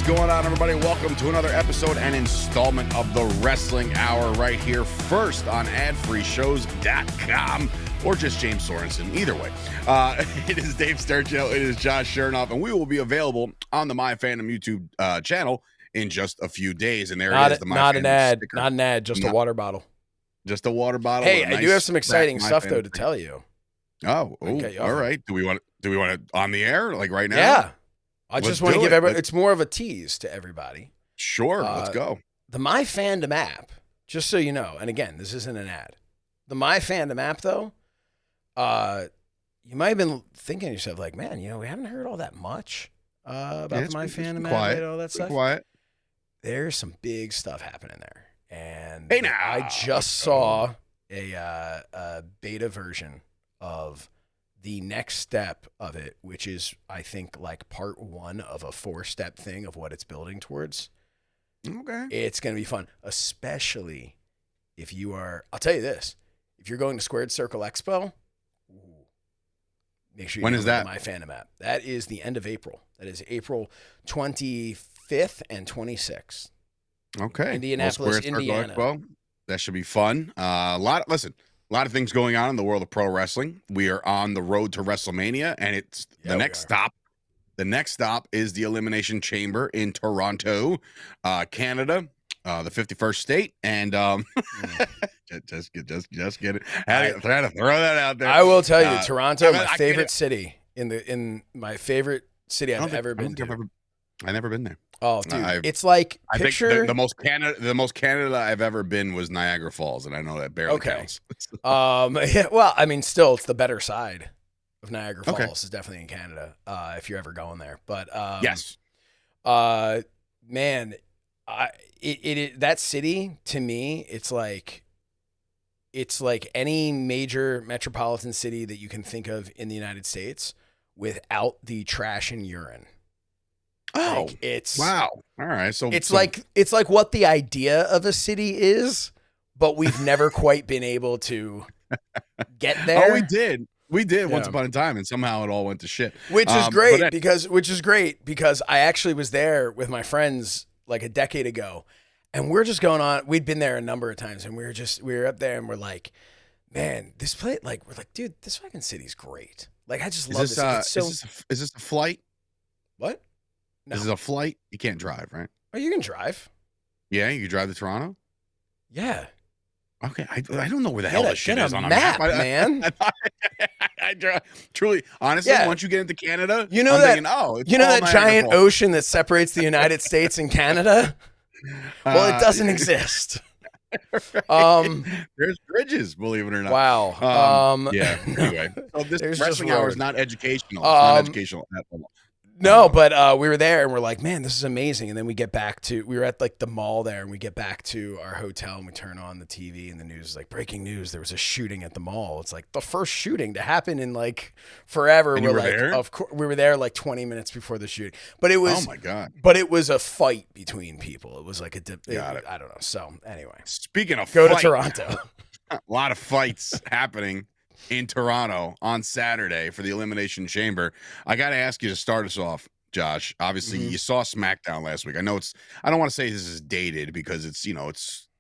going on, everybody? Welcome to another episode and installment of the Wrestling Hour right here, first on adfreeshows.com or just James Sorensen. Either way, it is Dave Sturchio, it is Josh Shernoff, and we will be available on the MyFandom YouTube channel in just a few days. And there it is, the not an ad, sticker. not an ad, just a water bottle. Just a water bottle. Hey, I do have some exciting stuff though to tell you. Oh, all right. Do we want it on the air like right now? Yeah. I just want to give everybody, it's more of a tease to everybody. Sure, let's go. The MyFandom app, just so you know, and again, this isn't an ad. The MyFandom app, though, you might have been thinking to yourself, like, man, we haven't heard all that much about the MyFandom app and all that stuff. Quiet. There's some big stuff happening there. And hey, now. I just saw a beta version of the next step of it, which is, I think, like part one of a 4-step thing of what it's building towards. Okay. It's going to be fun, especially if you are, I'll tell you this, if you're going to Squared Circle Expo, make sure you when is that? MyFandom app. That is the end of April. That is April 25th and 26th. Okay. Indianapolis, Indiana. Expo. That should be fun. A lot of things going on in the world of pro wrestling. We are on the road to Wrestlemania, and it's the next stop. The next stop is the Elimination Chamber in Toronto, Canada, the 51st state, and just get it. Trying to throw that out there. I will tell you, Toronto, my favorite city in my favorite city I've ever been to. I've never been there. Oh, dude, it's like picture. I think the most Canada I've ever been was Niagara Falls, and I know that barely counts. Yeah, well, I mean, still, it's the better side of Niagara Falls. Is definitely in Canada if you're ever going there. But yes, man, that city to me, it's like any major metropolitan city that you can think of in the United States without the trash and urine. Oh, like it's wow! All right, so it's like what the idea of a city is, but we've never quite been able to get there. Oh, we did once upon a time, and somehow it all went to shit. Which is great because I actually was there with my friends like a decade ago, and we're just going on. We'd been there a number of times, and we were up there, and we're like, man, this place, like, we're like, dude, this fucking city's great. Like, I just love this. Is this a flight? What? No. This is a flight? You can't drive, right? Oh, you can drive. Yeah, you can drive to Toronto? Yeah. Okay, I don't know where the hell this shit is on a map, map, man. Truly, honestly, once you get into Canada, I'm thinking, that giant ocean that separates the United States and Canada? Well, it doesn't exist. There's bridges, believe it or not. Wow. Yeah. Anyway, so this Wrestling Hour is not educational. It's not educational at all. No, but we were there and we're like, man, this is amazing. And then we were at like the mall there, and we get back to our hotel and we turn on the TV, and the news is like, breaking news, there was a shooting at the mall. It's like the first shooting to happen in like forever. And we're like, there? Of course, we were there like 20 minutes before the shoot. But it was, oh my God. But it was a fight between people. It was like I don't know. So anyway, speaking of go to Toronto. A lot of fights happening in Toronto on Saturday for the Elimination Chamber. I got to ask you to start us off, Josh. Obviously, you saw SmackDown last week. I know I don't want to say this is dated because it's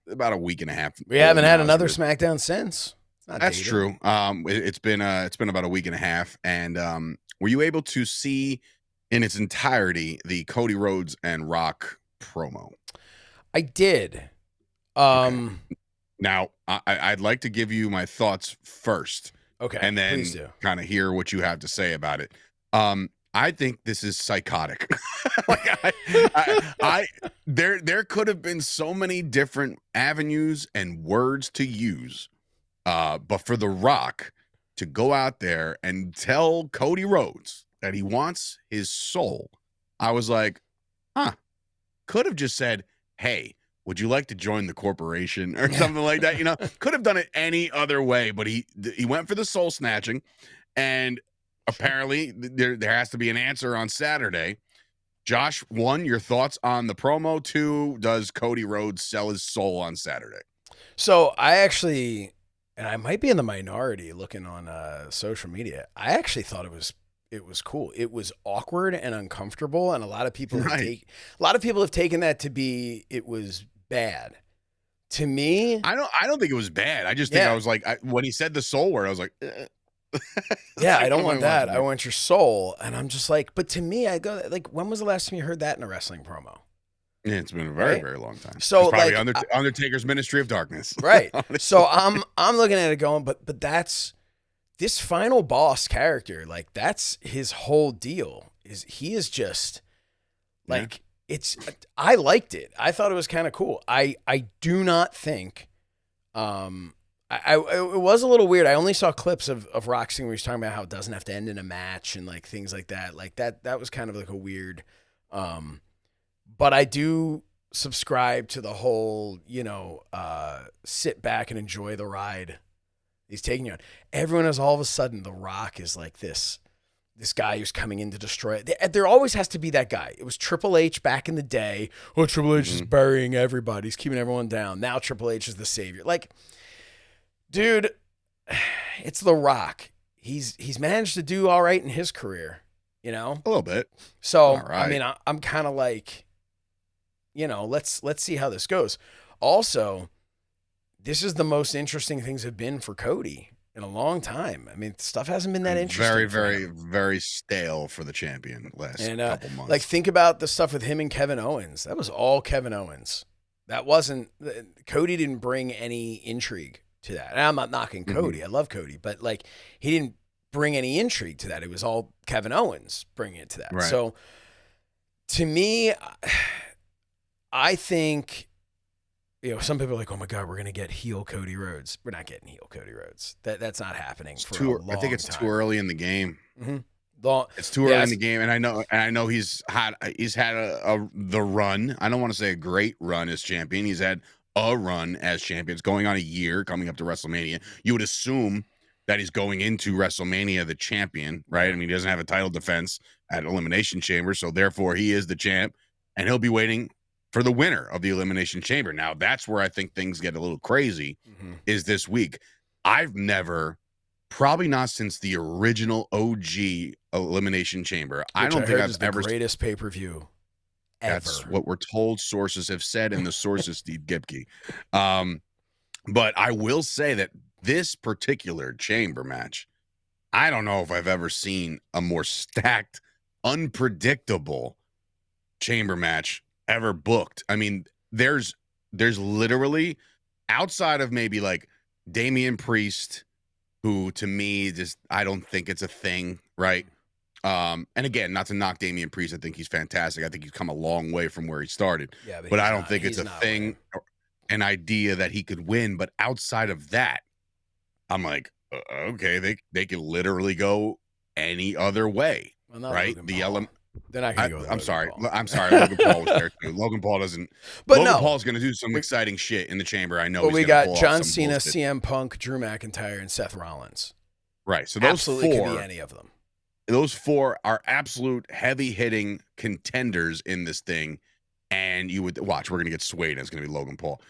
about a week and a half. We haven't had another SmackDown since. That's dated. True. It's been about a week and a half. And were you able to see in its entirety the Cody Rhodes and Rock promo? I did. Okay. Now, I'd like to give you my thoughts first. Okay. And then kind of hear what you have to say about it. I think this is psychotic. There could have been so many different avenues and words to use. But for The Rock to go out there and tell Cody Rhodes that he wants his soul, I was like, could have just said, hey, would you like to join the corporation or something like that? Could have done it any other way, but he went for the soul snatching, and apparently there has to be an answer on Saturday. Josh, 1, your thoughts on the promo. 2, does Cody Rhodes sell his soul on Saturday? So I actually, and I might be in the minority looking on social media, I actually thought it cool. It was awkward and uncomfortable, and a lot of people Right. have taken that to be it was bad. To me, I don't think it was bad. I just think Yeah. I was like, when he said the soul word, I was like, It's yeah, like, I don't what am want that. watching I here? want your soul. And I'm just like, but to me, I go like, when was the last time you heard that in a wrestling promo? Yeah, it's been a very, Right? very long time. So It's probably like, Undertaker's Ministry of Darkness. right. Honestly. So I'm looking at it going, but that's this final boss character. Like that's his whole deal. He is just like I liked it. I thought it was kind of cool. I do not think. It was a little weird. I only saw clips of Roxy where he's talking about how it doesn't have to end in a match and like things like that. Like that was kind of like a weird. But I do subscribe to the whole, sit back and enjoy the ride he's taking you on. Everyone is all of a sudden, The Rock is like this guy who's coming in to destroy it. There always has to be that guy. It was Triple H back in the day. Oh, Triple H is burying everybody. He's keeping everyone down. Now Triple H is the savior. Like, dude, it's The Rock. He's managed to do all right in his career, A little bit. So, All right. I mean, I'm kind of like, let's see how this goes. Also, this is the most interesting things have been for Cody in a long time. I mean, stuff hasn't been that interesting. Very, very, very stale for the champion last couple months. Like, think about the stuff with him and Kevin Owens. That was all Kevin Owens. That wasn't Cody. Didn't bring any intrigue to that. And I'm not knocking Cody. I love Cody, but like he didn't bring any intrigue to that. It was all Kevin Owens bringing it to that. Right. So to me, I think, some people are like, oh my God, we're going to get heel Cody Rhodes. We're not getting heel Cody Rhodes. That's not happening for a long I think it's time. too early in the game. Mm-hmm. It's too early in the game. And I know he's had the run. I don't want to say a great run as champion. He's had a run as champion. It's going on a year coming up to WrestleMania. You would assume that he's going into WrestleMania the champion, right? I mean, he doesn't have a title defense at Elimination Chamber, so therefore he is the champ, and he'll be waiting for the winner of the Elimination Chamber. Now, that's where I think things get a little crazy, is this week. I've never, probably not since the original OG Elimination Chamber, I don't think I've ever. The greatest pay-per-view ever. That's what we're told. Sources have said, and the source is Steve Gipke. But I will say that this particular chamber match, I don't know if I've ever seen a more stacked, unpredictable chamber match ever booked. I mean, there's literally, outside of maybe like Damian Priest, who to me just, I don't think it's a thing, right? And again, not to knock Damian Priest, I think he's fantastic. I think he's come a long way from where he started. Yeah, but I don't think it's a thing, an idea that he could win. But outside of that, I'm like, okay, they could literally go any other way, right? They're not gonna go. I'm sorry. Logan Paul was there too. Logan Paul doesn't. But Logan Paul's going to do some exciting shit in the chamber. I know. But we got John Cena, CM Punk, Drew McIntyre, and Seth Rollins. Right. So those absolutely four could be any of them. Those four are absolute heavy hitting contenders in this thing, and you would watch. We're going to get swayed. And it's going to be Logan Paul.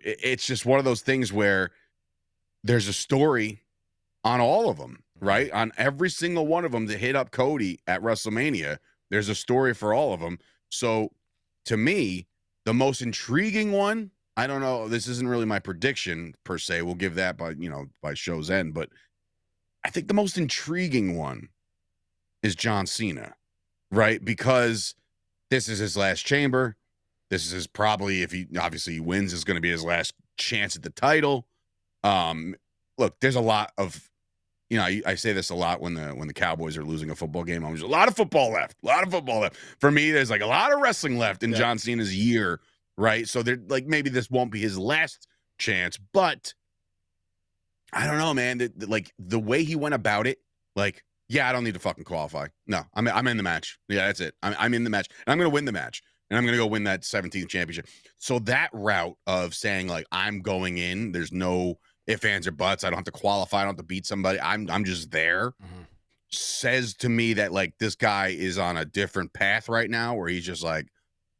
It's just one of those things where there's a story on all of them. Right? On every single one of them to hit up Cody at WrestleMania, there's a story for all of them. So to me, the most intriguing one, I don't know, this isn't really my prediction per se. We'll give that by show's end, but I think the most intriguing one is John Cena, right? Because this is his last chamber. This is probably, if he wins, is going to be his last chance at the title. Look, there's a lot of, I say this a lot when the Cowboys are losing a football game. There's a lot of football left. For me, there's like a lot of wrestling left in John Cena's year, right? So they're like, maybe this won't be his last chance, but I don't know, man. Like the way he went about it, like, yeah, I don't need to fucking qualify. No, I'm in the match. Yeah, that's it. I'm in the match, and I'm gonna win the match, and I'm gonna go win that 17th championship. So that route of saying like I'm going in, there's no ifs, ands, or buts. I don't have to qualify. I don't have to beat somebody. I'm just there. Says to me that like this guy is on a different path right now, where he's just like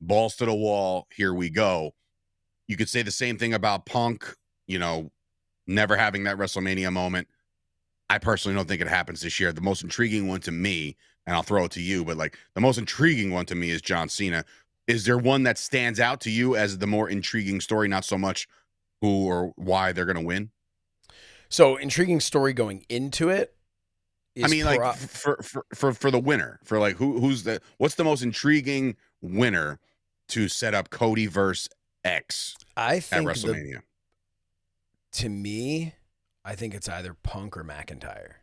balls to the wall. Here we go. You could say the same thing about Punk. Never having that WrestleMania moment. I personally don't think it happens this year. The most intriguing one to me, and I'll throw it to you, but like the most intriguing one to me is John Cena. Is there one that stands out to you as the more intriguing story, not so much who or why they're going to win? So intriguing story going into it is I mean, like for the winner, for like what's the most intriguing winner to set up Cody versus X I at think WrestleMania? to me, I think it's either Punk or McIntyre.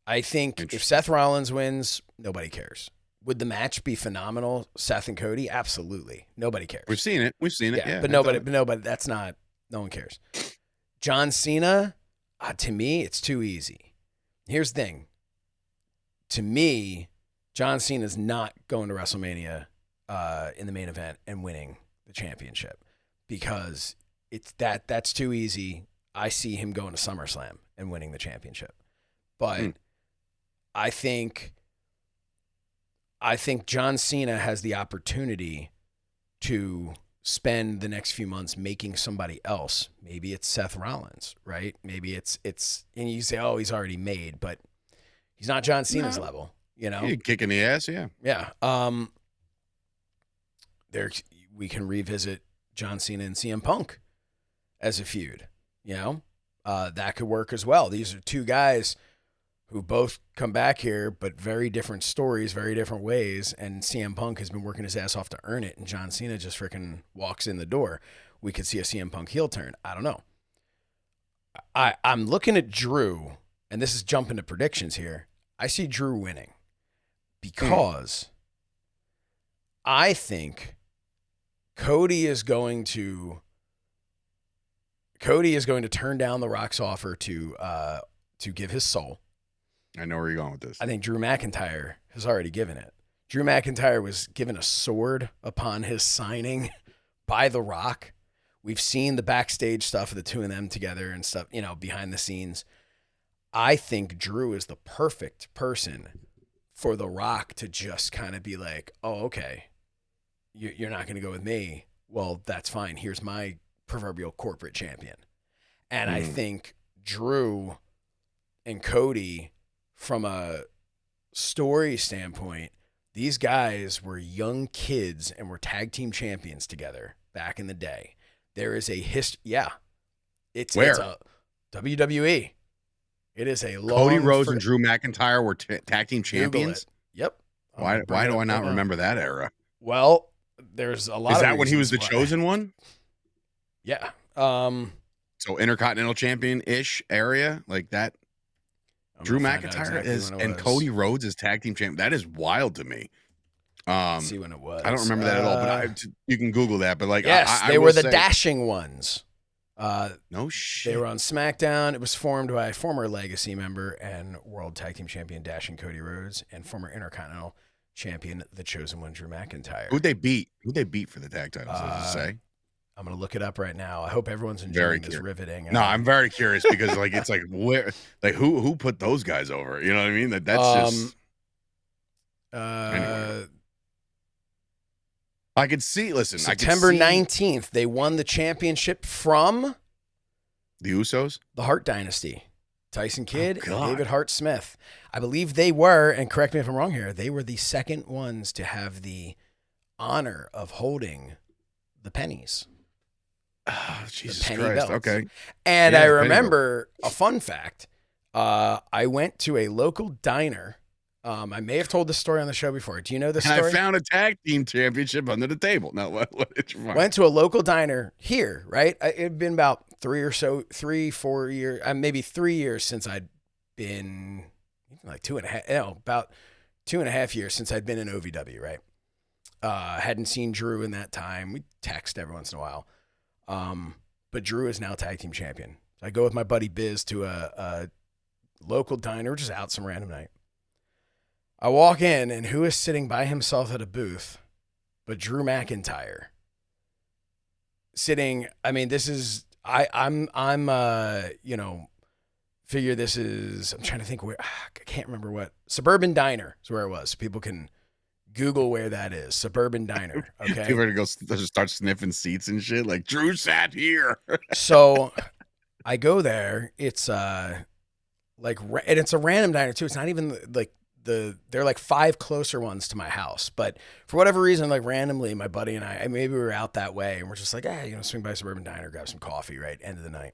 I think if Seth Rollins wins, nobody cares. Would the match be phenomenal? Seth and Cody? Absolutely. Nobody cares. We've seen it. Yeah. But nobody, no one cares. John Cena, to me, it's too easy. Here's the thing. To me, John Cena's not going to WrestleMania in the main event and winning the championship because that's too easy. I see him going to SummerSlam and winning the championship. But I think John Cena has the opportunity to spend the next few months making somebody else. Maybe it's Seth Rollins, right? Maybe it's and you say, oh, he's already made, but he's not John Cena's level, you know? He's kicking the ass, yeah. Yeah. We can revisit John Cena and CM Punk as a feud, you know? That could work as well. These are two guys who both come back here, but very different stories, very different ways. And CM Punk has been working his ass off to earn it, and John Cena just freaking walks in the door. We could see a CM Punk heel turn. I don't know. I'm looking at Drew, and this is jumping to predictions here. I see Drew winning because I think Cody is going to turn down The Rock's offer to give his soul. I know where you're going with this. I think Drew McIntyre has already given it. Drew McIntyre was given a sword upon his signing by The Rock. We've seen the backstage stuff of the two of them together and stuff, you know, behind the scenes. I think Drew is the perfect person for The Rock to just kind of be like, oh, okay, you're not going to go with me. Well, that's fine. Here's my proverbial corporate champion. And I think Drew and Cody, from a story standpoint, these guys were young kids and were tag team champions together back in the day. There is a history. Yeah. It's a WWE. It is a long. Cody Rhodes and Drew McIntyre were tag team champions. Yep. Why do I not remember that era? Well, there's a lot. Is that when he was the chosen one? Yeah. So Intercontinental Champion-ish area like that. Drew McIntyre and Cody Rhodes as tag team champion. That is wild to me. See when it was. I don't remember that at all, but you can Google that. But like, yes, they were the dashing ones. No shit. They were on SmackDown. It was formed by former Legacy member and World Tag Team Champion Dashing Cody Rhodes and former Intercontinental Champion, the chosen one, Drew McIntyre. Who'd they beat? Who'd they beat for the tag titles? Does it say? I'm gonna look it up right now. I hope everyone's enjoying this riveting. No, I'm very curious because like it's like where, like who put those guys over? You know what I mean? That's just. Anyway. I could see. Listen, September 19th, they won the championship from the Usos, the Hart Dynasty, Tyson Kidd and David Hart Smith. I believe they were, and correct me if I'm wrong here, they were the second ones to have the honor of holding the pennies. Oh, Jesus penny Christ. belts. Okay. And I remember a fun fact. I went to a local diner. I may have told this story on the show before. Do you know this story? I found a tag team championship under the table. Now, what did you find? Went to a local diner here, right? It had been about 4 years, maybe 3 years since I'd been, like 2.5, about 2.5 years since I'd been in OVW, right? Hadn't seen Drew in that time. We text every once in a while. But Drew is now tag team champion. So I go with my buddy Biz to a local diner, just out some random night. I walk in, and who is sitting by himself at a booth but Drew McIntyre? Sitting, I mean, this is, I'm figure this is, I'm trying to think where, I can't remember what, Suburban Diner is where it was. People can Google where that is. Suburban Diner. Okay. People are going to start sniffing seats and shit. Like, Drew sat here. So I go there. It's and it's a random diner too. It's not even like they're like 5 closer ones to my house, but for whatever reason, like randomly, my buddy and I maybe we were out that way, and we're just like, swing by a suburban diner, grab some coffee, right? End of the night.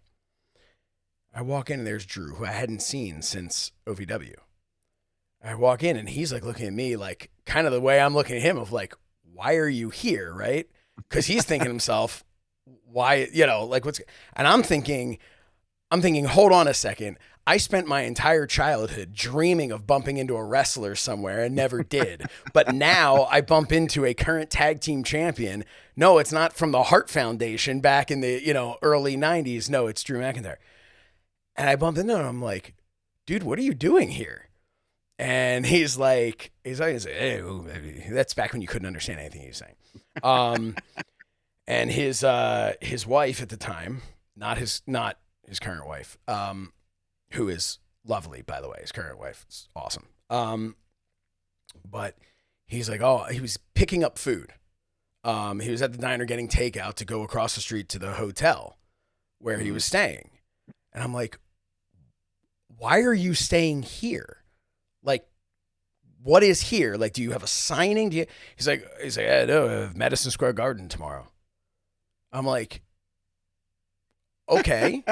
I walk in and there's Drew, who I hadn't seen since OVW. I walk in and he's like looking at me like kind of the way I'm looking at him of like, why are you here, right? Because he's thinking to himself, why, like what's, and I'm thinking, hold on a second. I spent my entire childhood dreaming of bumping into a wrestler somewhere and never did. But now I bump into a current tag team champion. No, it's not from the Hart Foundation back in the, early 90s. No, it's Drew McIntyre. And I bump into him and I'm like, dude, what are you doing here? And he's like, hey, baby. That's back when you couldn't understand anything he was saying. And his wife at the time, not his current wife, who is lovely, by the way. His current wife is awesome. But he's like, he was picking up food. He was at the diner getting takeout to go across the street to the hotel where he was staying. And I'm like, why are you staying here? Like, what is here? Like, do you have a signing? He's like, I know, I have Madison Square Garden tomorrow. I'm like, okay.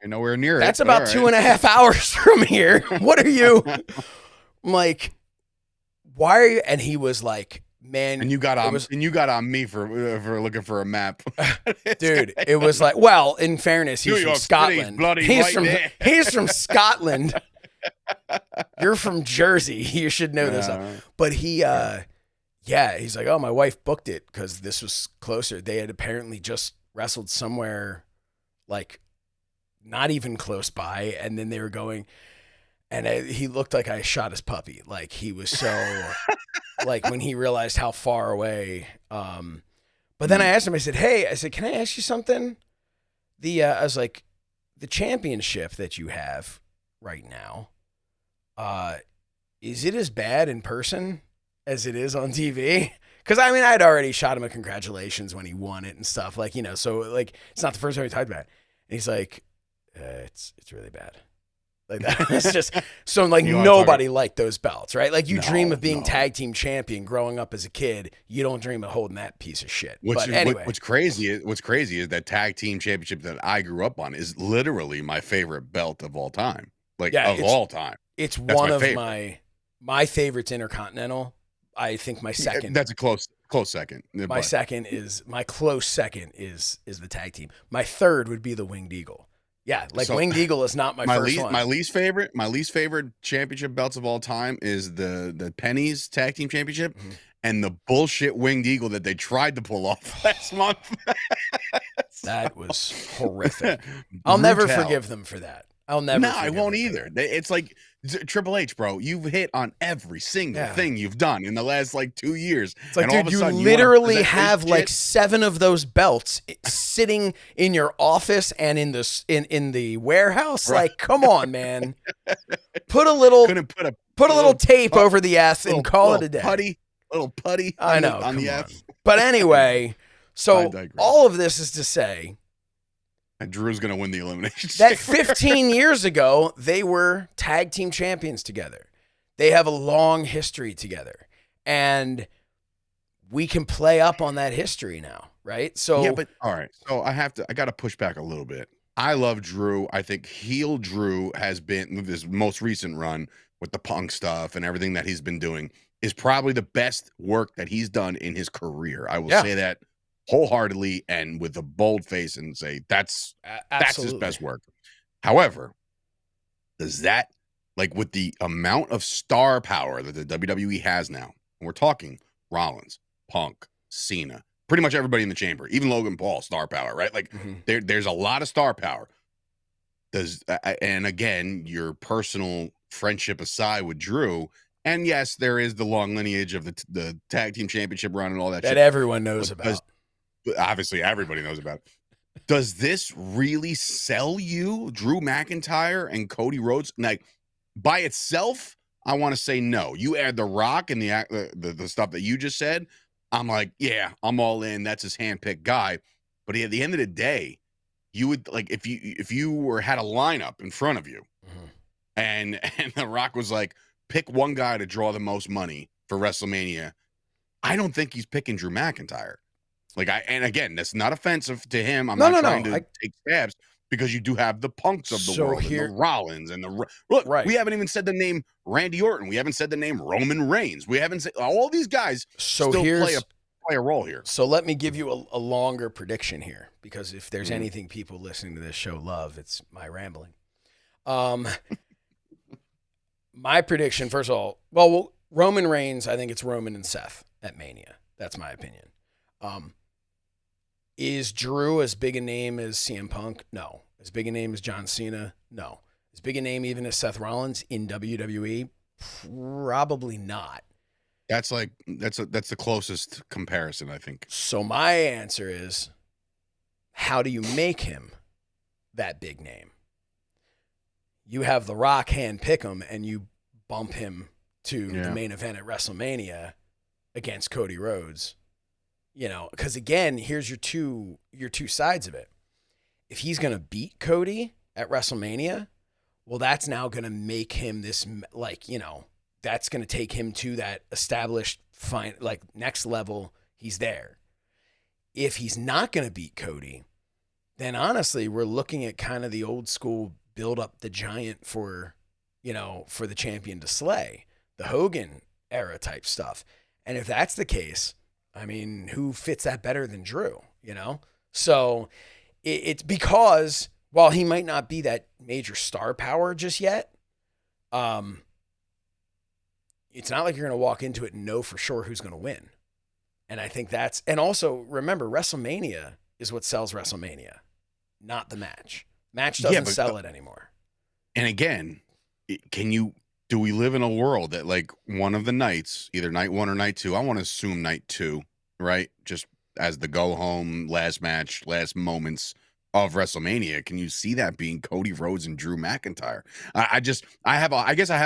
You're nowhere near it. That's about 2.5 hours from here. What are you? I'm like, why are you? And he was like, man. And you got on me for looking for a map. Dude, it was like, well, in fairness, he's from Scotland. He's from Scotland. You're from Jersey. You should know this. But he's like, oh, my wife booked it because this was closer. They had apparently just wrestled somewhere like not even close by, and then they were going, and he looked like I shot his puppy. Like he was so, like when he realized how far away. But then I asked him. I said, "Hey, can I ask you something?" I was like, the championship that you have right now, is it as bad in person as it is on TV? Because I mean, I'd already shot him a congratulations when he won it and stuff. Like so like it's not the first time we talked about it. And he's like, it's really bad. Like that. It's just so like nobody liked those belts, right? Like you dream of being tag team champion growing up as a kid. You don't dream of holding that piece of shit. Anyway, what's crazy is that tag team championship that I grew up on is literally my favorite belt of all time. All time. It's one of my favorites, Intercontinental. I think my second. That's a close second. My close second is the tag team. My third would be the Winged Eagle. Yeah, Winged Eagle is not my first one. My least favorite championship belts of all time is the Pennies Tag Team Championship and the bullshit Winged Eagle that they tried to pull off last month. That was horrific. I'll never forgive them for that. I'll never. No, I won't either. It's like Triple H, bro. You've hit on every single thing you've done in the last 2 years. It's like, dude, you literally have 7 of those belts sitting in your office and in the warehouse. Right. Like, come on, man. Put a little tape over the F and call it a day. Little putty. I know on the F. But anyway, so all of this is to say. And Drew's going to win the Elimination Chamber. That 15 years ago, they were tag team champions together. They have a long history together. And we can play up on that history now, right? So yeah, but all right. So I got to push back a little bit. I love Drew. I think heel Drew has been, this most recent run with the Punk stuff and everything that he's been doing, is probably the best work that he's done in his career. I will say that wholeheartedly and with a bold face and say that's his best work. However, does that, with the amount of star power that the WWE has now, and we're talking Rollins, Punk, Cena, pretty much everybody in the chamber, even Logan Paul, star power, right? There's a lot of star power. And again, your personal friendship aside with Drew, and yes, there is the long lineage of the tag team championship run and all that shit everyone knows about. Obviously, everybody knows about it. Does this really sell you, Drew McIntyre and Cody Rhodes? By itself, I want to say no. You add The Rock and the stuff that you just said, I'm like, yeah, I'm all in. That's his handpicked guy. But at the end of the day, you would if you had a lineup in front of you, and The Rock was like, pick one guy to draw the most money for WrestleMania. I don't think he's picking Drew McIntyre. And again, that's not offensive to him. I'm not trying to take stabs, because you do have the Punks of the world and the Rollins and look. We haven't even said the name Randy Orton. We haven't said the name Roman Reigns. We haven't said all these guys. Still play a role here. So let me give you a longer prediction here, because if there's anything people listening to this show love, it's my rambling. My prediction, first of all, well, Roman Reigns, I think it's Roman and Seth at Mania. That's my opinion. Is Drew as big a name as CM Punk? No. As big a name as John Cena? No. As big a name even as Seth Rollins in WWE? Probably not. That's the closest comparison, I think. So my answer is, how do you make him that big name? You have The Rock hand pick him, and you bump him to the main event at WrestleMania against Cody Rhodes. Because again, here's your two sides of it. If he's going to beat Cody at WrestleMania, well, that's now going to make him this, that's going to take him to that established, next level. He's there. If he's not going to beat Cody, then honestly, we're looking at kind of the old school build up the giant for the champion to slay, the Hogan era type stuff. And if that's the case, I mean, who fits that better than Drew, So it's because while he might not be that major star power just yet, it's not like you're going to walk into it and know for sure who's going to win. And I think and also remember, WrestleMania is what sells WrestleMania, not the match. Match doesn't sell it anymore. And again, do we live in a world that one of the nights, either night 1 or night 2, I want to assume night 2, right? Just as the go home, last match, last moments of WrestleMania, can you see that being Cody Rhodes and Drew McIntyre? I guess I have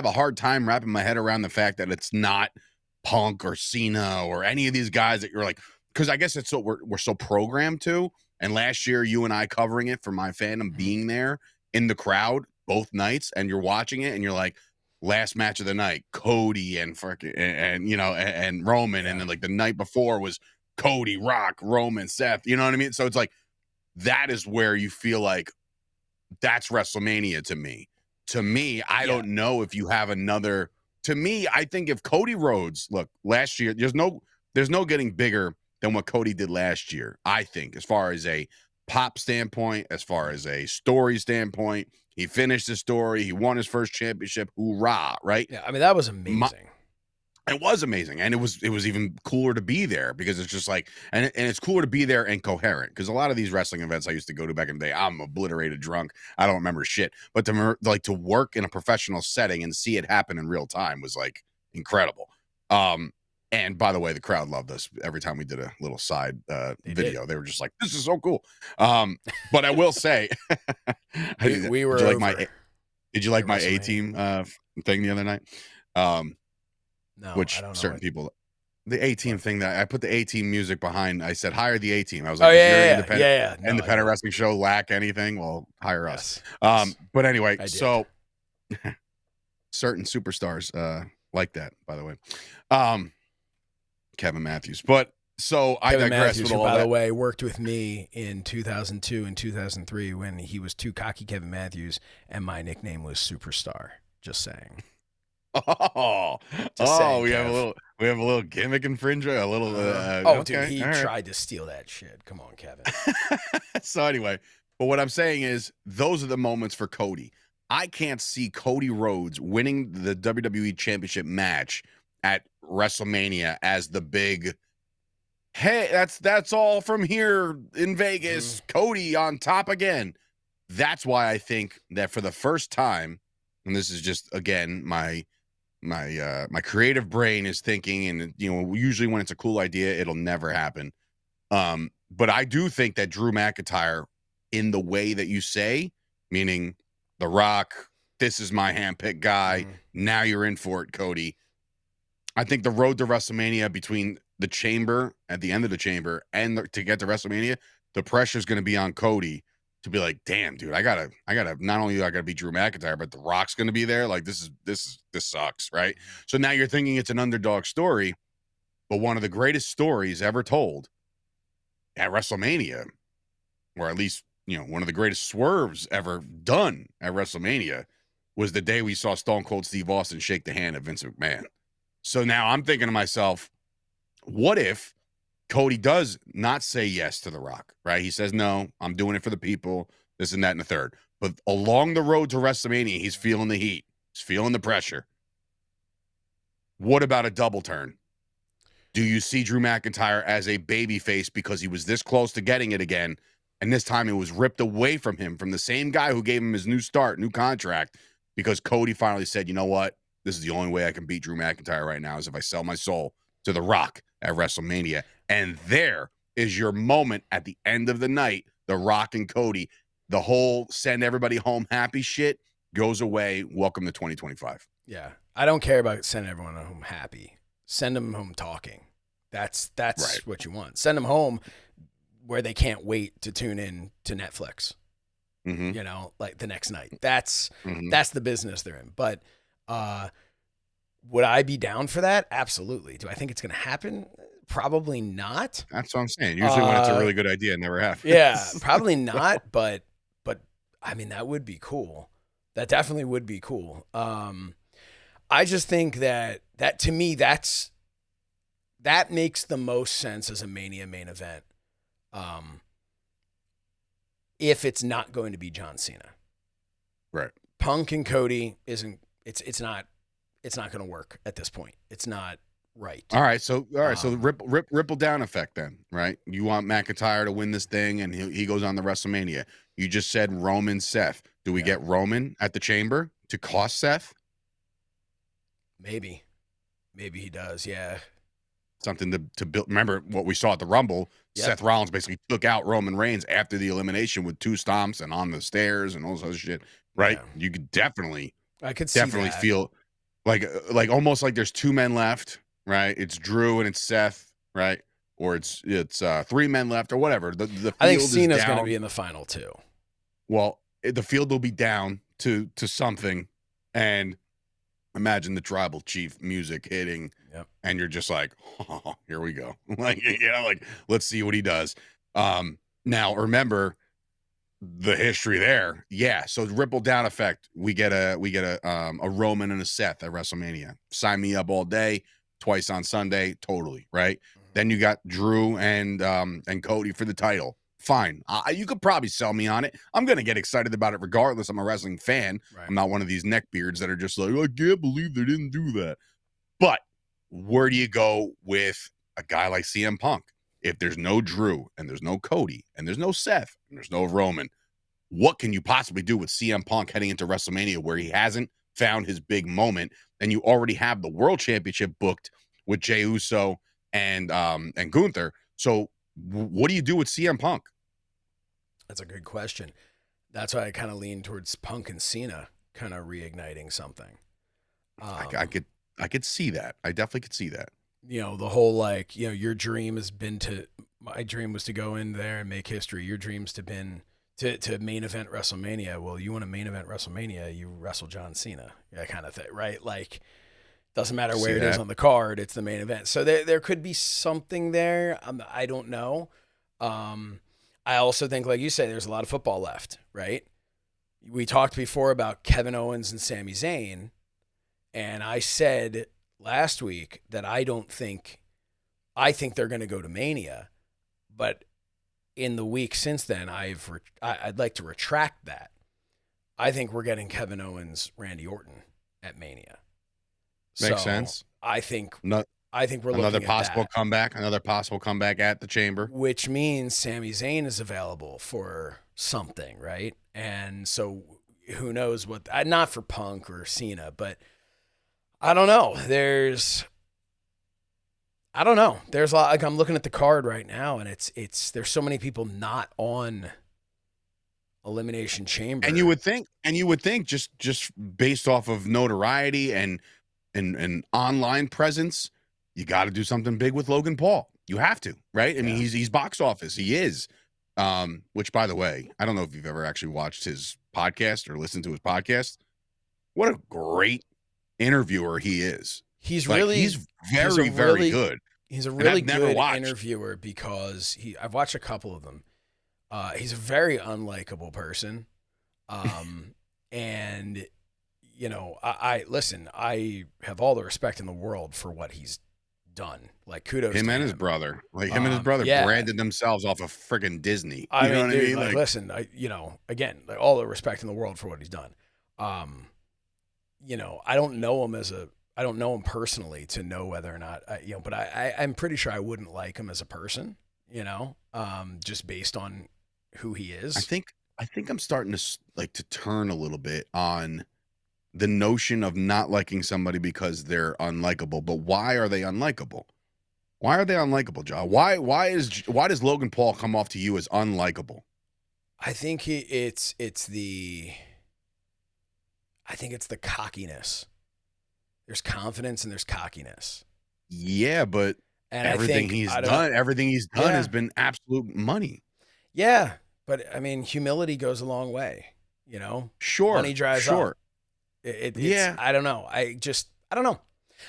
a hard time wrapping my head around the fact that it's not Punk or Cena or any of these guys that you're because I guess it's what we're so programmed to. And last year, you and I covering it for MyFandom, being there in the crowd both nights, and you're watching it and you're like, last match of the night, Cody and Roman, and then the night before was Cody, Rock, Roman, Seth. You know what I mean? So it's that is where you feel like that's WrestleMania to me. To me, I don't know if you have another. To me, I think if Cody Rhodes, look, last year, there's no getting bigger than what Cody did last year. I think, as far as a pop standpoint, as far as a story standpoint, he finished the story. He won his first championship. Hoorah! Right? Yeah, I mean, that was amazing. It was amazing, and it was even cooler to be there, because it's just and it's cooler to be there and coherent, because a lot of these wrestling events I used to go to back in the day, I'm obliterated drunk, I don't remember shit, but to work in a professional setting and see it happen in real time was incredible. And by the way, the crowd loved us every time we did a little side video. They were just like, "This is so cool." But I will say, we were. Did you like my A-Team thing the other night? No, which I don't know certain it. people, the A-Team thing that I put the A-Team music behind. I said, hire the A-Team. I was like, if you're independent wrestling show lack anything, well, hire us. Yes. But anyway, so certain superstars like that, by the way. Kevin Matthews. But so I digress Matthews, with all who, by that. the way, worked with me in 2002 and 2003 when he was Too Cocky Kevin Matthews, and my nickname was Superstar. Just saying. We have a little gimmick infringer, a little. Dude, he tried to steal that shit. Come on, Kevin. So anyway, but what I'm saying is, those are the moments for Cody. I can't see Cody Rhodes winning the WWE Championship match at WrestleMania as the big, hey, that's all from here in Vegas. Cody on top again. That's why I think that for the first time, and this is just, again, my creative brain is thinking, and usually when it's a cool idea, it'll never happen. But I do think that Drew McIntyre, in the way that you say, meaning The Rock, this is my handpicked guy. Now you're in for it, Cody. I think the road to WrestleMania, between the chamber, at the end of the chamber, and to get to WrestleMania, the pressure is going to be on Cody to be like, damn, dude, I gotta not only I gotta beat Drew McIntyre, but The Rock's gonna be there. Like this sucks, right? So now you're thinking it's an underdog story, but one of the greatest stories ever told at WrestleMania, or at least, one of the greatest swerves ever done at WrestleMania, was the day we saw Stone Cold Steve Austin shake the hand of Vince McMahon. So now I'm thinking to myself, what if Cody does not say yes to The Rock, right? He says, no, I'm doing it for the people, this and that and the third. But along the road to WrestleMania, he's feeling the heat. He's feeling the pressure. What about a double turn? Do you see Drew McIntyre as a babyface because he was this close to getting it again, and this time it was ripped away from him, from the same guy who gave him his new start, new contract, because Cody finally said, you know what? This is the only way I can beat Drew McIntyre right now is if I sell my soul to The Rock at WrestleMania. And there is your moment at the end of the night. The Rock and Cody, the whole send everybody home happy shit goes away. Welcome to 2025. Yeah. I don't care about sending everyone home happy. Send them home talking. That's right. What you want. Send them home where they can't wait to tune in to Netflix. Mm-hmm. Like the next night. That's the business they're in. But would I be down for that? Absolutely. Do I think it's going to happen? Probably not. That's what I'm saying. Usually when it's a really good idea, it never happens. Yeah, probably not. But I mean, that would be cool. That definitely would be cool. I just think that to me, that makes the most sense as a Mania main event. If it's not going to be John Cena. Right. Punk and Cody it's not going to work at this point. It's not right. All right. So the ripple down effect then, right? You want McIntyre to win this thing and he goes on the WrestleMania. You just said Roman, Seth. Do we get Roman at the Chamber to cost Seth? Maybe he does. Yeah. Something to build. Remember what we saw at the Rumble? Yep. Seth Rollins basically took out Roman Reigns after the elimination with 2 stomps and on the stairs and all this other shit. Right? Yeah. You could definitely feel like almost like there's 2 men left. Right? It's Drew and it's Seth. Right? Or it's 3 men left or whatever. The field I think Cena's going to be in the final too. Well, the field will be down to something, and imagine the tribal chief music hitting, and you're just like, oh, here we go. Like, let's see what he does. Now remember the history there. Yeah. So ripple down effect. We get a Roman and a Seth at WrestleMania. Sign me up all day, twice on Sunday. Totally. Right. Mm-hmm. Then you got Drew and Cody for the title. Fine. You could probably sell me on it. I'm going to get excited about it regardless. I'm a wrestling fan. Right. I'm not one of these neckbeards that are just like, I can't believe they didn't do that. But where do you go with a guy like CM Punk? If there's no Drew and there's no Cody and there's no Seth and there's no Roman, what can you possibly do with CM Punk heading into WrestleMania where he hasn't found his big moment and you already have the World Championship booked with Jey Uso and Gunther? So what do you do with CM Punk? That's a good question. That's why I kind of lean towards Punk and Cena kind of reigniting something. I could see that. I definitely could see that. The whole your dream has been my dream was to go in there and make history. Your dream's to main event WrestleMania. Well, you want to main event WrestleMania, you wrestle John Cena, that kind of thing, right? Like, doesn't matter where it is on the card, it's the main event. So there could be something there. I don't know. I also think, like you say, there's a lot of football left, right? We talked before about Kevin Owens and Sami Zayn, and I said last week that I think they're going to go to Mania, but in the week since then, I'd like to retract that. I think we're getting Kevin Owens, Randy Orton at Mania. Makes sense. I think we're another looking possible at that. comeback. Another possible comeback at the Chamber, which means Sami Zayn is available for something, right? And so who knows what? Not for Punk or Cena, but I don't know. There's a lot. Like, I'm looking at the card right now, and there's so many people not on Elimination Chamber. And you would think just based off of notoriety and online presence, you got to do something big with Logan Paul. You have to, right? I mean, he's box office. He is. Which, by the way, I don't know if you've ever actually watched his podcast or listened to his podcast. What a great interviewer he is. He's Like, really, he's very, very good. He's a And really I've never good watched. interviewer because I've watched a couple of them. He's a very unlikable person. And you know, I listen, I have all the respect in the world for what he's done. Like, kudos Him to and his him. brother. Like, him and his brother yeah. branded themselves off of friggin' Disney. I You know mean, what I dude, mean? like, listen, you know, again, like, all the respect in the world for what he's done. You know, I don't know him personally to know whether or not, you know, but I'm pretty sure I wouldn't like him as a person, you know, just based on who he is. I think I'm starting to like to turn a little bit on the notion of not liking somebody because they're unlikable. But why are they unlikable? Why are they unlikable, John? Why does Logan Paul come off to you as unlikable? I think it's the cockiness. There's confidence and there's cockiness. Yeah, but And everything he's done has been absolute money. Yeah, but I mean, humility goes a long way. You know, Sure, money dries up. Yeah. I don't know. I don't know.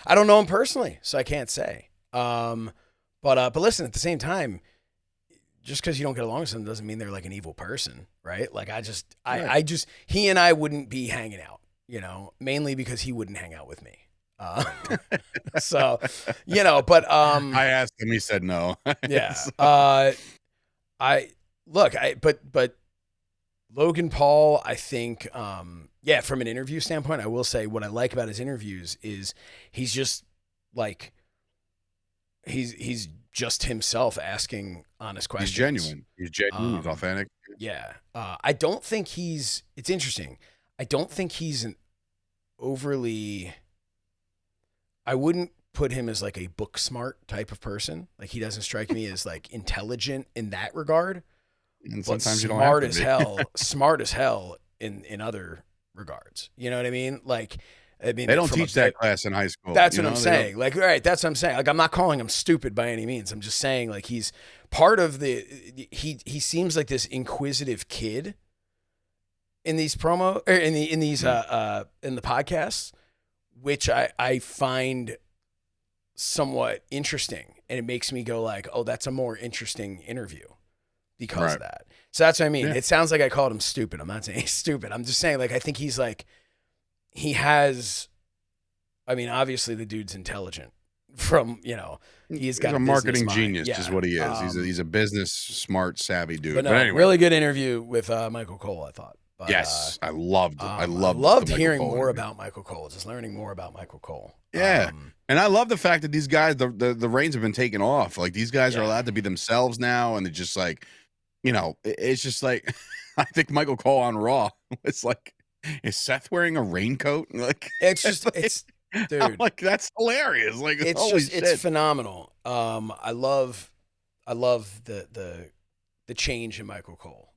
I don't know him personally, so I can't say. But listen, at the same time, just because you don't get along with someone doesn't mean they're like an evil person, right? Like, he and I wouldn't be hanging out, you know, mainly because he wouldn't hang out with me. So, you know, but I asked him, he said no. Yeah. But Logan Paul, I think, yeah, from an interview standpoint, I will say what I like about his interviews is he's just like, he's just himself asking honest questions. He's genuine. He's he's authentic. Yeah. I don't think it's interesting. I don't think he's an overly, I wouldn't put him as like a book smart type of person. Like, he doesn't strike me as like intelligent in that regard. And sometimes you don't smart as hell in other regards. You know what I mean? Like, I mean, they don't teach that class in high school. That's what I'm saying. Like, all right, that's what I'm saying. Like, I'm not calling him stupid by any means. I'm just saying, like, he's part of he seems like this inquisitive kid in these in the podcasts, which I find somewhat interesting, and it makes me go like, oh, that's a more interesting interview because of that. So that's what I mean. Yeah. It sounds like I called him stupid. I'm not saying he's stupid. I'm just saying, like, I think he's like, I mean, obviously the dude's intelligent from, you know, he's got a marketing genius is what he is. He's a business smart, savvy dude. But anyway, really good interview with Michael Cole, I thought. But, yes, I loved hearing more about Michael Cole, just learning more about Michael Cole. Yeah. And I love the fact that these guys, the reins have been taken off. Like, these guys are allowed to be themselves now. And they're just like, you know, it's just like, I think Michael Cole on Raw, it's like, is Seth wearing a raincoat? Like, it's just, dude, I'm like, that's hilarious. Like, it's phenomenal. I love the change in Michael Cole.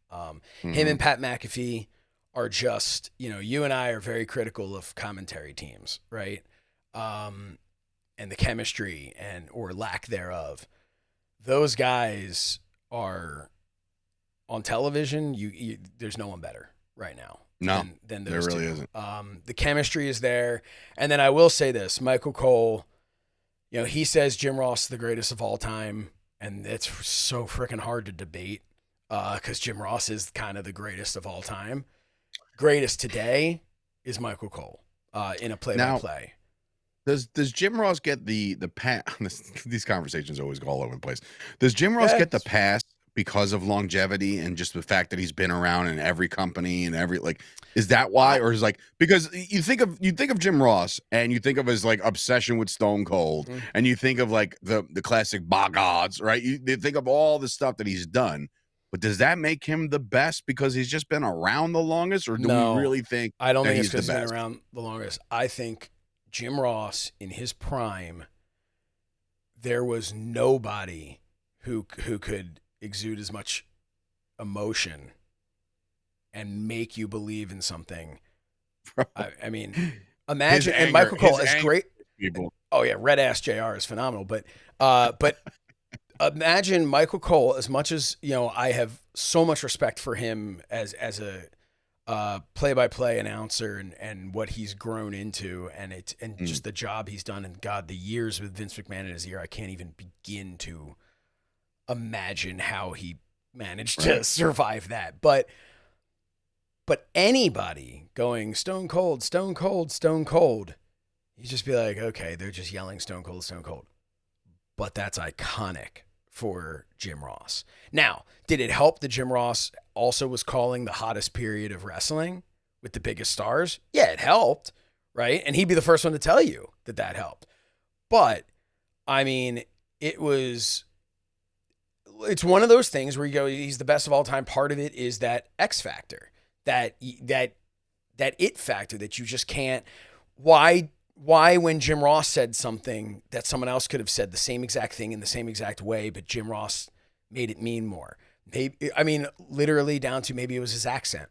Him and Pat McAfee are just, you know, you and I are very critical of commentary teams, right? And the chemistry or lack thereof. Those guys are on television. There's no one better right now. No, than those there really two. isn't. The chemistry is there. And then I will say this, Michael Cole, you know, he says Jim Ross is the greatest of all time. And it's so freaking hard to debate because Jim Ross is kind of the greatest of all time. Greatest today is Michael Cole in a play-by-play. Does Jim Ross get the pass? These conversations always go all over the place. Does Jim Ross get the pass because of longevity and just the fact that he's been around in every company and is that why? Or is like, because you think of Jim Ross and you think of his like obsession with Stone Cold and you think of like the classic Bogods, right? You think of all the stuff that he's done, but does that make him the best because he's just been around the longest, or do we really think I don't think it's because he's been around the longest. I think Jim Ross in his prime, there was nobody who could exude as much emotion and make you believe in something. I mean, imagine, and Michael Cole is great. People. Oh yeah, Red Ass JR is phenomenal, but imagine Michael Cole, as much as, I have so much respect for him as a play-by-play announcer and what he's grown into, and just the job he's done, and God, the years with Vince McMahon in his ear, I can't even begin to imagine how he managed to survive that. But anybody going Stone Cold, Stone Cold, Stone Cold, you just be like, okay, they're just yelling Stone Cold, Stone Cold. But that's iconic for Jim Ross. Now, did it help that Jim Ross also was calling the hottest period of wrestling with the biggest stars? Yeah, it helped, right? And he'd be the first one to tell you that helped. But, I mean, it's one of those things where you go, he's the best of all time. Part of it is that X factor, that it factor that you just can't. Why when Jim Ross said something that someone else could have said the same exact thing in the same exact way, but Jim Ross made it mean more? Maybe, I mean, literally down to maybe it was his accent.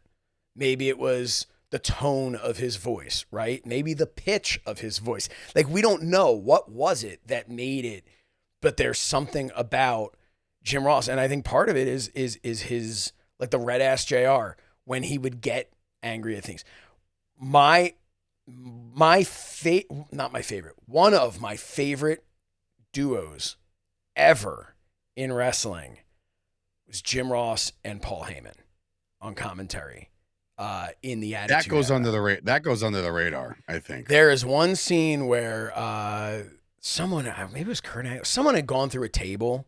Maybe it was the tone of his voice, right? Maybe the pitch of his voice. Like, we don't know what was it that made it, but there's something about Jim Ross. And I think part of it is his, like, the red ass JR when he would get angry at things. One of my favorite duos ever in wrestling was Jim Ross and Paul Heyman on commentary in the Attitude That goes Era. that goes under the radar, I think. There is one scene where someone, maybe it was Kurt Angle, someone had gone through a table.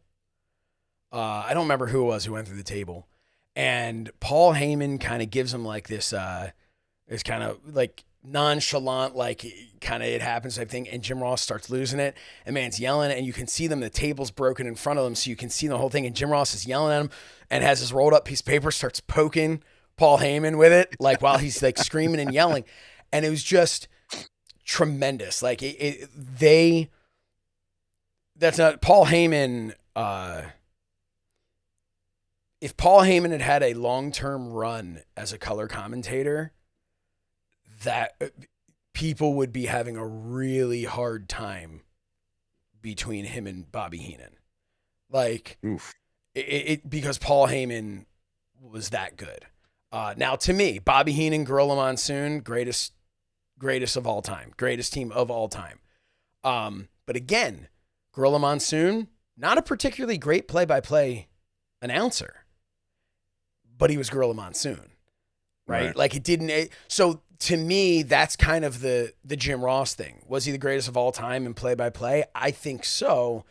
I don't remember who it was who went through the table. And Paul Heyman kind of gives him like this kind of like nonchalant, like kind of it happens type thing. And Jim Ross starts losing it. And man's yelling, and you can see them. The table's broken in front of them, so you can see the whole thing. And Jim Ross is yelling at him and has his rolled up piece of paper, starts poking Paul Heyman with it, like while he's like screaming and yelling. And it was just tremendous. Like that's not Paul Heyman. If Paul Heyman had a long-term run as a color commentator, that people would be having a really hard time between him and Bobby Heenan. Like, because Paul Heyman was that good. Now, to me, Bobby Heenan, Gorilla Monsoon, greatest of all time, greatest team of all time. But again, Gorilla Monsoon, not a particularly great play-by-play announcer, but he was Gorilla Monsoon, right? Like so to me, that's kind of the Jim Ross thing. Was he the greatest of all time in play-by-play? I think so,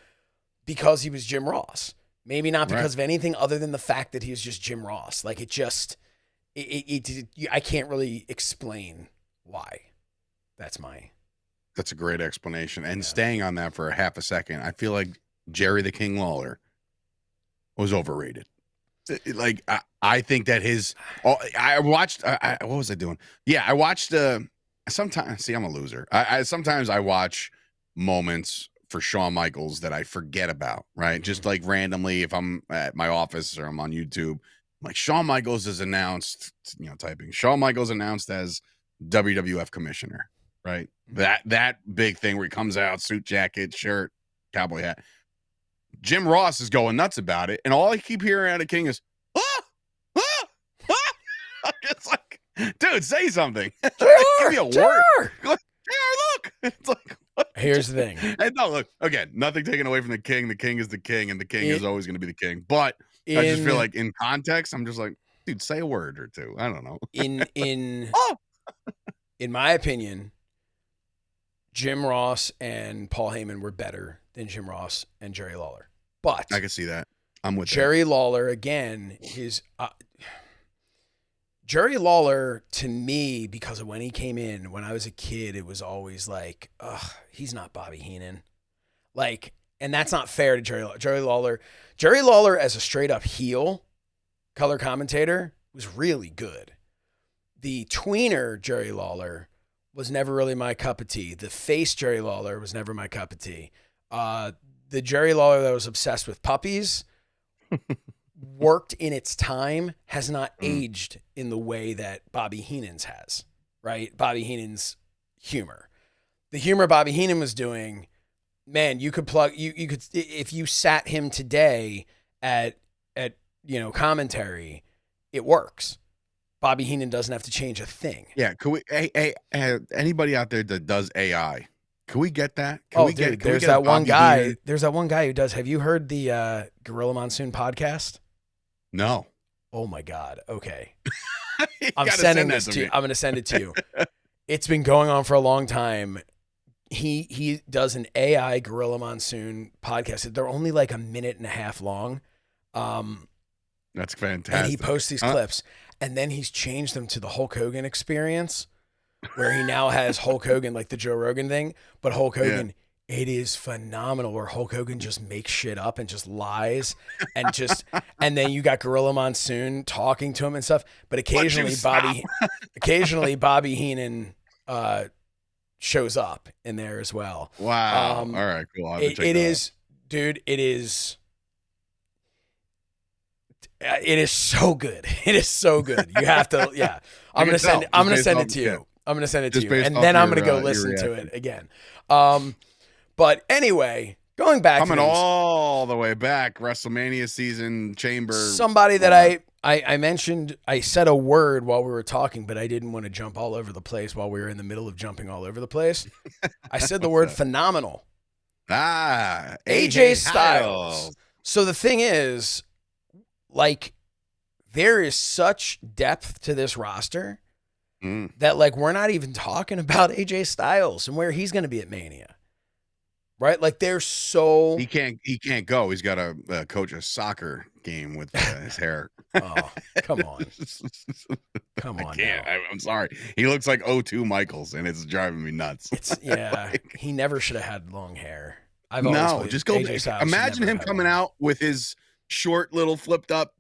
because he was Jim Ross. Maybe not because of anything other than the fact that he was just Jim Ross. Like I can't really explain why. That's a great explanation. And staying on that for a half a second, I feel like Jerry the King Lawler was overrated. Like, I think that I watched, what was I doing? Yeah, I watched, sometimes, see, I'm a loser. Sometimes I watch moments for Shawn Michaels that I forget about, right? Just like randomly, if I'm at my office or I'm on YouTube, I'm like, Shawn Michaels is announced, typing, Shawn Michaels announced as WWF commissioner, right? That big thing where he comes out, suit jacket, shirt, cowboy hat. Jim Ross is going nuts about it, and all I keep hearing out of King is, it's like, dude, say something. Give me a word. Look. It's like, what? Here's the thing. And no, look, again, nothing taken away from the King. The King is the King, and the King is always going to be the King. But I just feel like in context, I'm just like, dude, say a word or two. I don't know. In my opinion, Jim Ross and Paul Heyman were better than Jim Ross and Jerry Lawler. But I can see that. I'm with Jerry Lawler, again, Jerry Lawler, to me, because of when he came in, when I was a kid, it was always like, he's not Bobby Heenan. Like, and that's not fair to Jerry Lawler. Jerry Lawler as a straight up heel color commentator was really good. The tweener Jerry Lawler was never really my cup of tea. The face Jerry Lawler was never my cup of tea. The Jerry Lawler that was obsessed with puppies worked in its time, has not aged in the way that Bobby Heenan's has, right? Bobby Heenan's humor. The humor Bobby Heenan was doing man, you could plug you could if you sat him today at commentary, it works. Bobby Heenan doesn't have to change a thing. Yeah, could we? Hey, anybody out there that does AI? Can we get that? Can we dude, get? there's that one guy. Heenan? There's that one guy who does. Have you heard the Gorilla Monsoon podcast? No. Oh my God. Okay. I'm sending this to you. I'm going to send it to you. It's been going on for a long time. He does an AI Gorilla Monsoon podcast. They're only like a minute and a half long. That's fantastic. And he posts these clips, and then he's changed them to the Hulk Hogan experience, where he now has Hulk Hogan, like the Joe Rogan thing, but Hulk Hogan, it is phenomenal, where Hulk Hogan just makes shit up and just lies and then you got Gorilla Monsoon talking to him and stuff. But occasionally Bobby Heenan shows up in there as well. Wow. All right, cool. It is, dude, it is so good. It is so good. You have to, yeah. I'm gonna send it to you. I'm gonna send it to you, and then I'm gonna go listen to it again. But anyway, going back, coming all the way back, WrestleMania season, Chamber. Somebody that I mentioned, I said a word while we were talking, but I didn't want to jump all over the place while we were in the middle of jumping all over the place. I said the word phenomenal. AJ Styles. So the thing is, like, there is such depth to this roster that, like, we're not even talking about AJ Styles and where he's going to be at Mania, right? Like, they're so he can't go. He's got to coach a soccer game with his hair. Oh, come on, come on! I'm sorry. He looks like O2 Michaels, and it's driving me nuts. He never should have had long hair. Just go. Imagine him coming out with his short little flipped up,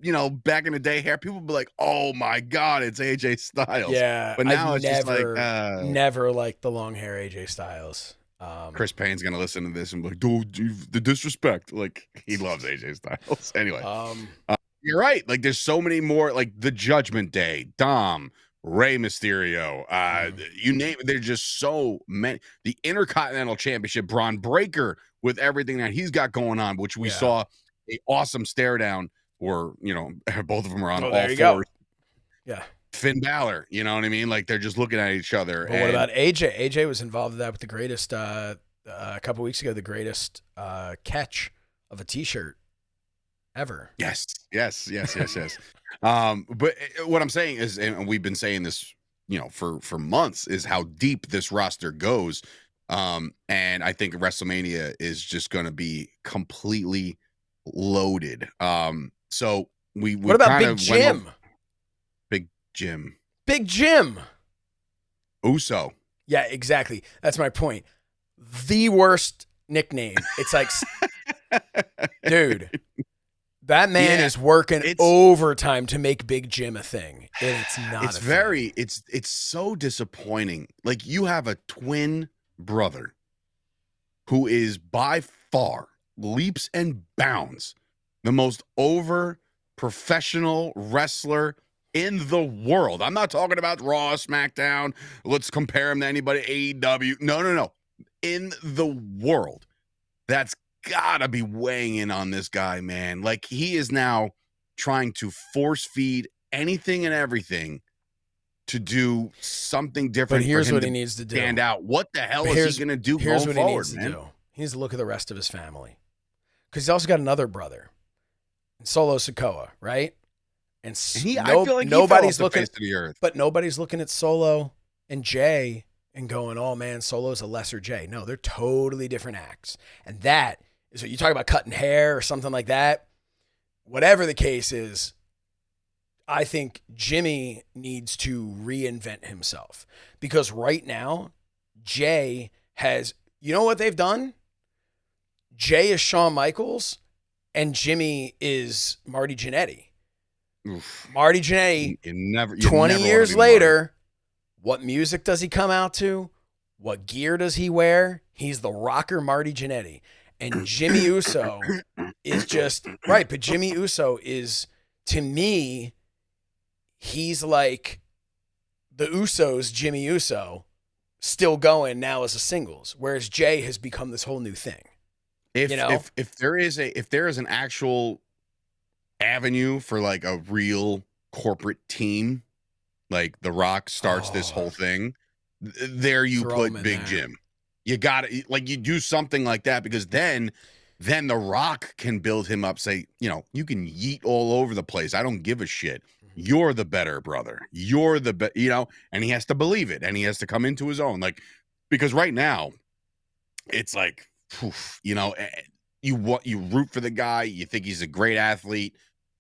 back in the day hair. People would be like, "Oh my God, it's AJ Styles." Yeah, but now it's just like never liked the long hair AJ Styles. Chris Payne's gonna listen to this and be like, "Dude, the disrespect." Like, he loves AJ Styles. Anyway, you're right. Like, there's so many more. Like the Judgment Day, Dom, Rey Mysterio, you name it. There's just so many. The Intercontinental Championship, Braun Breaker, with everything that he's got going on, which we saw a awesome stare down, or both of them are on all fours. Go. Yeah, Finn Balor, you know what I mean? Like, they're just looking at each other. But what about AJ? AJ was involved in that with the greatest a couple weeks ago. The greatest catch of a T-shirt ever. Yes. But what I'm saying is, and we've been saying this, for months, is how deep this roster goes. And I think WrestleMania is just going to be completely loaded. So we what about Big Jim? Big Jim Uso. Yeah, exactly. That's my point. The worst nickname. It's like, dude, that man is working overtime to make Big Jim a thing. And it's not. It's thing. It's so disappointing. Like, you have a twin brother who is by far, leaps and bounds, the most over professional wrestler in the world. I'm not talking about Raw, SmackDown. Let's compare him to anybody. AEW. No. In the world. That's gotta be weighing in on this guy, man. Like, he is now trying to force feed anything and everything to do something different. But here's what he needs to do. Stand out. What the hell is he going to do going forward, man? He needs to do. He needs to look at the rest of his family. Because he's also got another brother, Solo Sikoa, right? And I feel like nobody's looking at the earth. But nobody's looking at Solo and Jay and going, "Oh man, Solo's a lesser Jay." No, they're totally different acts. And that is what you talk about, cutting hair or something like that. Whatever the case is, I think Jimmy needs to reinvent himself, because right now, Jay has, you know what they've done? Jay is Shawn Michaels and Jimmy is Marty Jannetty. Oof. Marty Jannetty, you 20 never years later, what music does he come out to? What gear does he wear? He's the rocker Marty Jannetty. And Jimmy Uso is just, right, but Jimmy Uso is, to me, he's like the Usos, Jimmy Uso, still going now as a singles, whereas Jay has become this whole new thing. If You know? if there is an actual avenue for like a real corporate team, like The Rock starts this whole thing, there you Throw him put in Big there. Jim. You got to like you do something like that because then The Rock can build him up. Say, you can yeet all over the place. I don't give a shit. You're the better brother. You're the and he has to believe it and he has to come into his own. Like because right now, it's like, you root for the guy. You think he's a great athlete.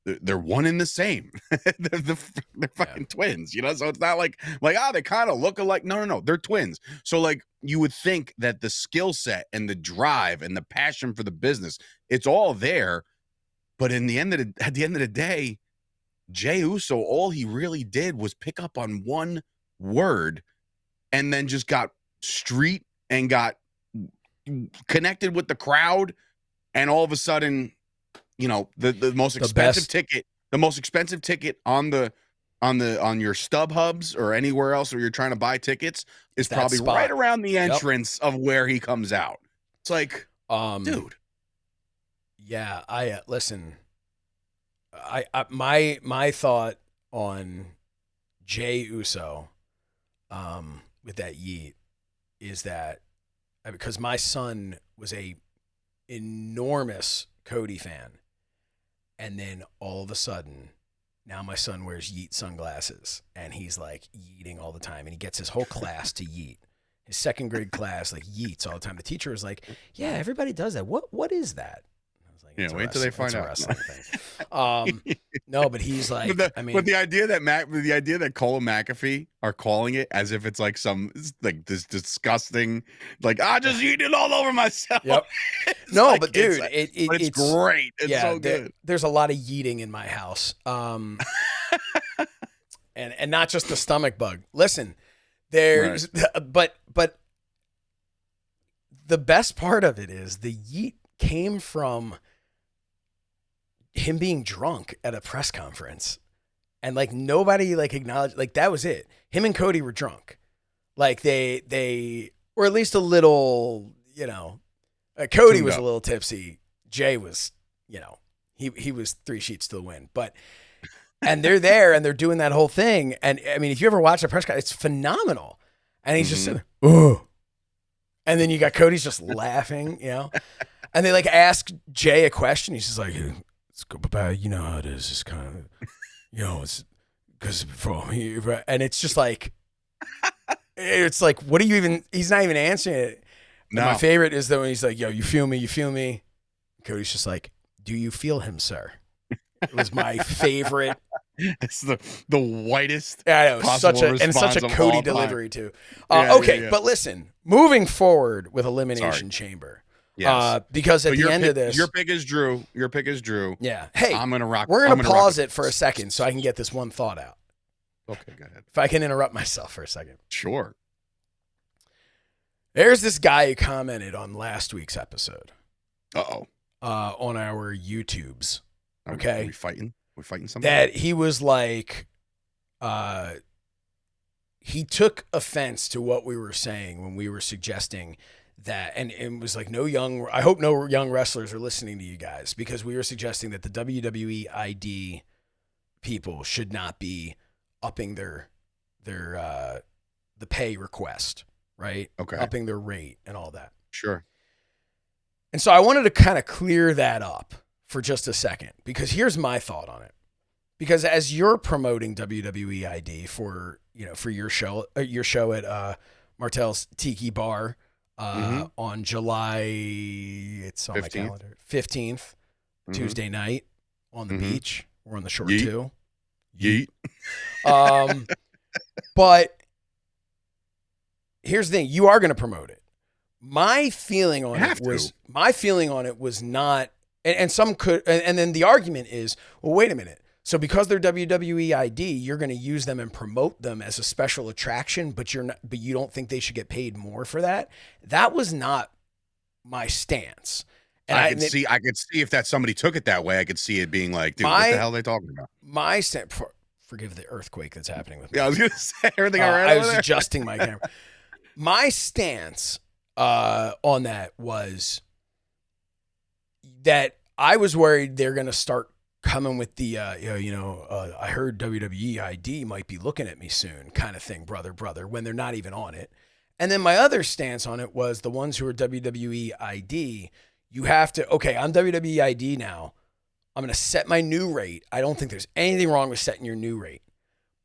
They're one and the same. they're fucking twins, So it's not like they kind of look alike. No. They're twins. So like you would think that the skill set and the drive and the passion for the business, it's all there. But at the end of the day, Jey Uso, all he really did was pick up on one word, and then just got street and got connected with the crowd, and all of a sudden, the most expensive ticket, on your StubHubs or anywhere else where you're trying to buy tickets is probably spot. right around the entrance of where he comes out. It's like, dude. Yeah, I listen. My thought on Jey Uso, with that yeet, is that because my son was a enormous Cody fan, and then all of a sudden, now my son wears yeet sunglasses, and he's like yeeting all the time, and he gets his whole class to yeet. His second grade class like yeets all the time. The teacher was like, "Yeah, everybody does that. What is that?" Wait till they find out. Wrestling thing. No, but he's like, but the idea that Cole and McAfee are calling it as if it's like this disgusting, like I just eating it all over myself. Yep. No, like, but dude, it's great. It's so good. There's a lot of yeeting in my house, and not just the stomach bug. Listen, there's but the best part of it is the yeet came from him being drunk at a press conference, and like nobody like acknowledged, like that was it. Him and Cody were drunk, like they were at least a little, Cody was a little tipsy. Jey was, he was 3 sheets to the wind, and they're there and they're doing that whole thing. And I mean, if you ever watch a press conference, it's phenomenal. And he's just sitting, oh, and then you got Cody's just laughing, and they like ask Jey a question. He's just like, it's about, how it is. It's kind of, it's because from here, and it's just like, what do you even? He's not even answering it. No. My favorite is that when he's like, "Yo, you feel me? You feel me?" Cody's just like, "Do you feel him, sir?" It was my favorite. It's the whitest. Yeah, I know. Such a Cody delivery too. Okay, but listen, moving forward with Elimination Chamber. Yes. Because at the end of this, your pick is Drew. Yeah. Hey, We're gonna pause it for a second so I can get this one thought out. Okay, go ahead. If I can interrupt myself for a second. Sure. There's this guy who commented on last week's episode. On our YouTubes. Okay. Are we fighting? We're fighting something? That he was like, he took offense to what we were saying when we were suggesting that, and it was like I hope no young wrestlers are listening to you guys, because we were suggesting that the WWE ID people should not be upping their the pay request, right? Okay. Upping their rate and all that. Sure. And so I wanted to kind of clear that up for just a second, because here's my thought on it. Because as you're promoting WWE ID for your show at Martel's Tiki Bar on July, it's on 15th. My calendar, 15th, Tuesday night on the beach. We're on the shore too. Yeet. But here's the thing: you are going to promote it. My feeling on it was not, and some could, and then the argument is, well, wait a minute. So because they're WWE ID, you're going to use them and promote them as a special attraction, but you don't think they should get paid more for that? That was not my stance. And I could see if that somebody took it that way. I could see it being like, dude, what the hell are they talking about? My stance, forgive the earthquake that's happening with me. Yeah, I was going to say everything all right. I was adjusting my camera. My stance on that was, that I was worried they're going to start coming with the, I heard WWE ID might be looking at me soon kind of thing, brother, when they're not even on it. And then my other stance on it was the ones who are WWE ID, you have to, okay, I'm WWE ID now. I'm going to set my new rate. I don't think there's anything wrong with setting your new rate,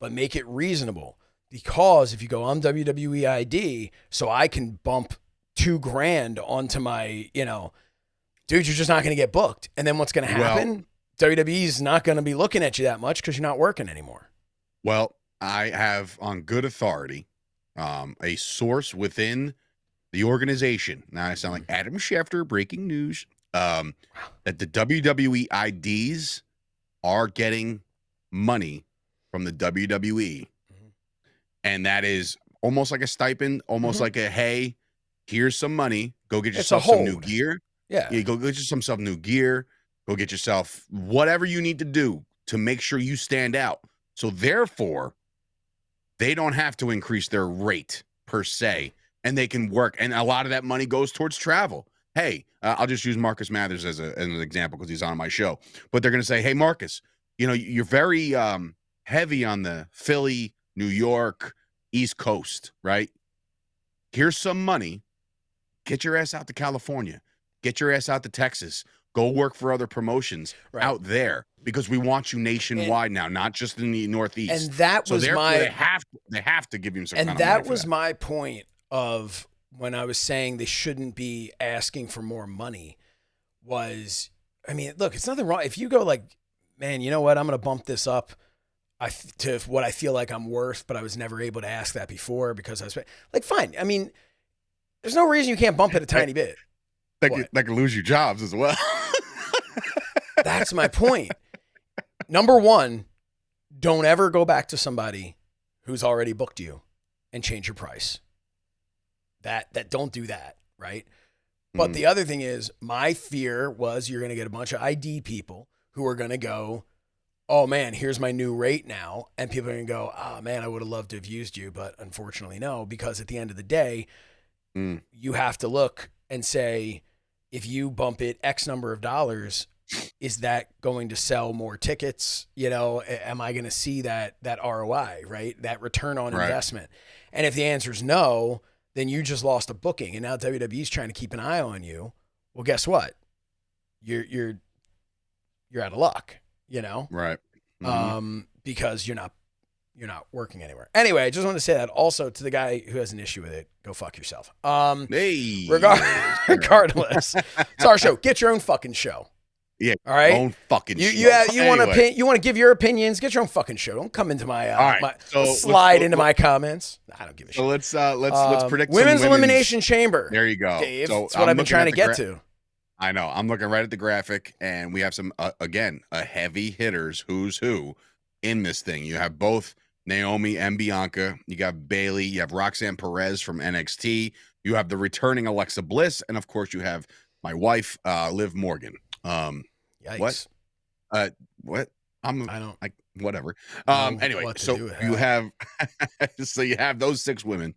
but make it reasonable. Because if you go, I'm WWE ID, so I can bump $2,000 onto my, dude, you're just not going to get booked. And then what's going to happen? WWE is not going to be looking at you that much because you're not working anymore. Well, I have on good authority a source within the organization. Now I sound like Adam Schefter, breaking news, that the WWE IDs are getting money from the WWE. And that is almost like a stipend, almost like a, hey, here's some money. Go get yourself some new gear. Yeah. Go get yourself new gear. Go get yourself whatever you need to do to make sure you stand out. So therefore, they don't have to increase their rate per se, and they can work. And a lot of that money goes towards travel. Hey, I'll just use Marcus Mathers as an example because he's on my show. But they're going to say, hey, Marcus, you're very heavy on the Philly, New York, East Coast, right? Here's some money. Get your ass out to California. Get your ass out to Texas. Go work for other promotions out there because we want you nationwide now, not just in the Northeast. And that was they have to give you some. And kind of money that was my point of when I was saying they shouldn't be asking for more money. Was, I mean, look, it's nothing wrong if you go like, man, you know what? I'm going to bump this up to what I feel like I'm worth, but I was never able to ask that before because I was like, fine. I mean, there's no reason you can't bump it a tiny bit. That could lose you jobs as well. That's my point. Number one, don't ever go back to somebody who's already booked you and change your price. That don't do that, right? But the other thing is, my fear was you're going to get a bunch of ID people who are going to go, oh man, here's my new rate now. And people are going to go, oh man, I would have loved to have used you, but unfortunately no, because at the end of the day, you have to look and say, if you bump it X number of dollars, is that going to sell more tickets? Am I going to see that ROI, right? That return on investment. And if the answer is no, then you just lost a booking. And now WWE's trying to keep an eye on you. Well, guess what? You're out of luck, Right. Because you're not working anywhere. Anyway, I just want to say that also to the guy who has an issue with it, go fuck yourself. Hey. Regardless, it's our show. Get your own fucking show. Yeah. All right. Own fucking show. You want to give your opinions? Get your own fucking show. Don't come into my slide into my comments. I don't give a shit. So let's predict women's elimination chamber. There you go. Dave, that's what I've been trying to get to. I know. I'm looking right at the graphic, and we have some again a heavy hitters. Who's who in this thing? You have both Naomi and Bianca. You got Bailey. You have Roxanne Perez from NXT. You have the returning Alexa Bliss, and of course, you have my wife, Liv Morgan. Yikes. What? I don't like whatever. Anyway, so you have those 6 women,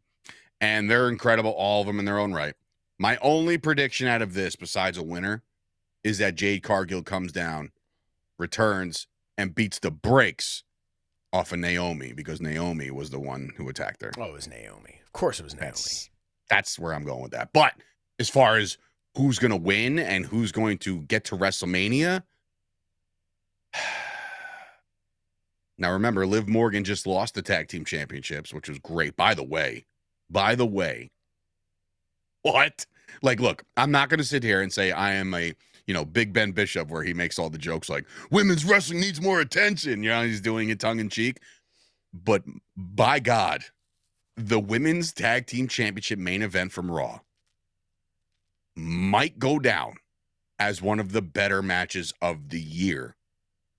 and they're incredible, all of them in their own right. My only prediction out of this, besides a winner, is that Jade Cargill comes down, returns, and beats the brakes off of Naomi, because Naomi was the one who attacked her. Oh, it was Naomi. Of course it was Naomi. That's where I'm going with that. But as far as who's going to win and who's going to get to WrestleMania, now remember, Liv Morgan just lost the tag team championships, which was great. By the way, what? Like, look, I'm not going to sit here and say I am a, Big Ben Bishop, where he makes all the jokes like women's wrestling needs more attention. He's doing it tongue in cheek. But by God, the women's tag team championship main event from Raw might go down as one of the better matches of the year.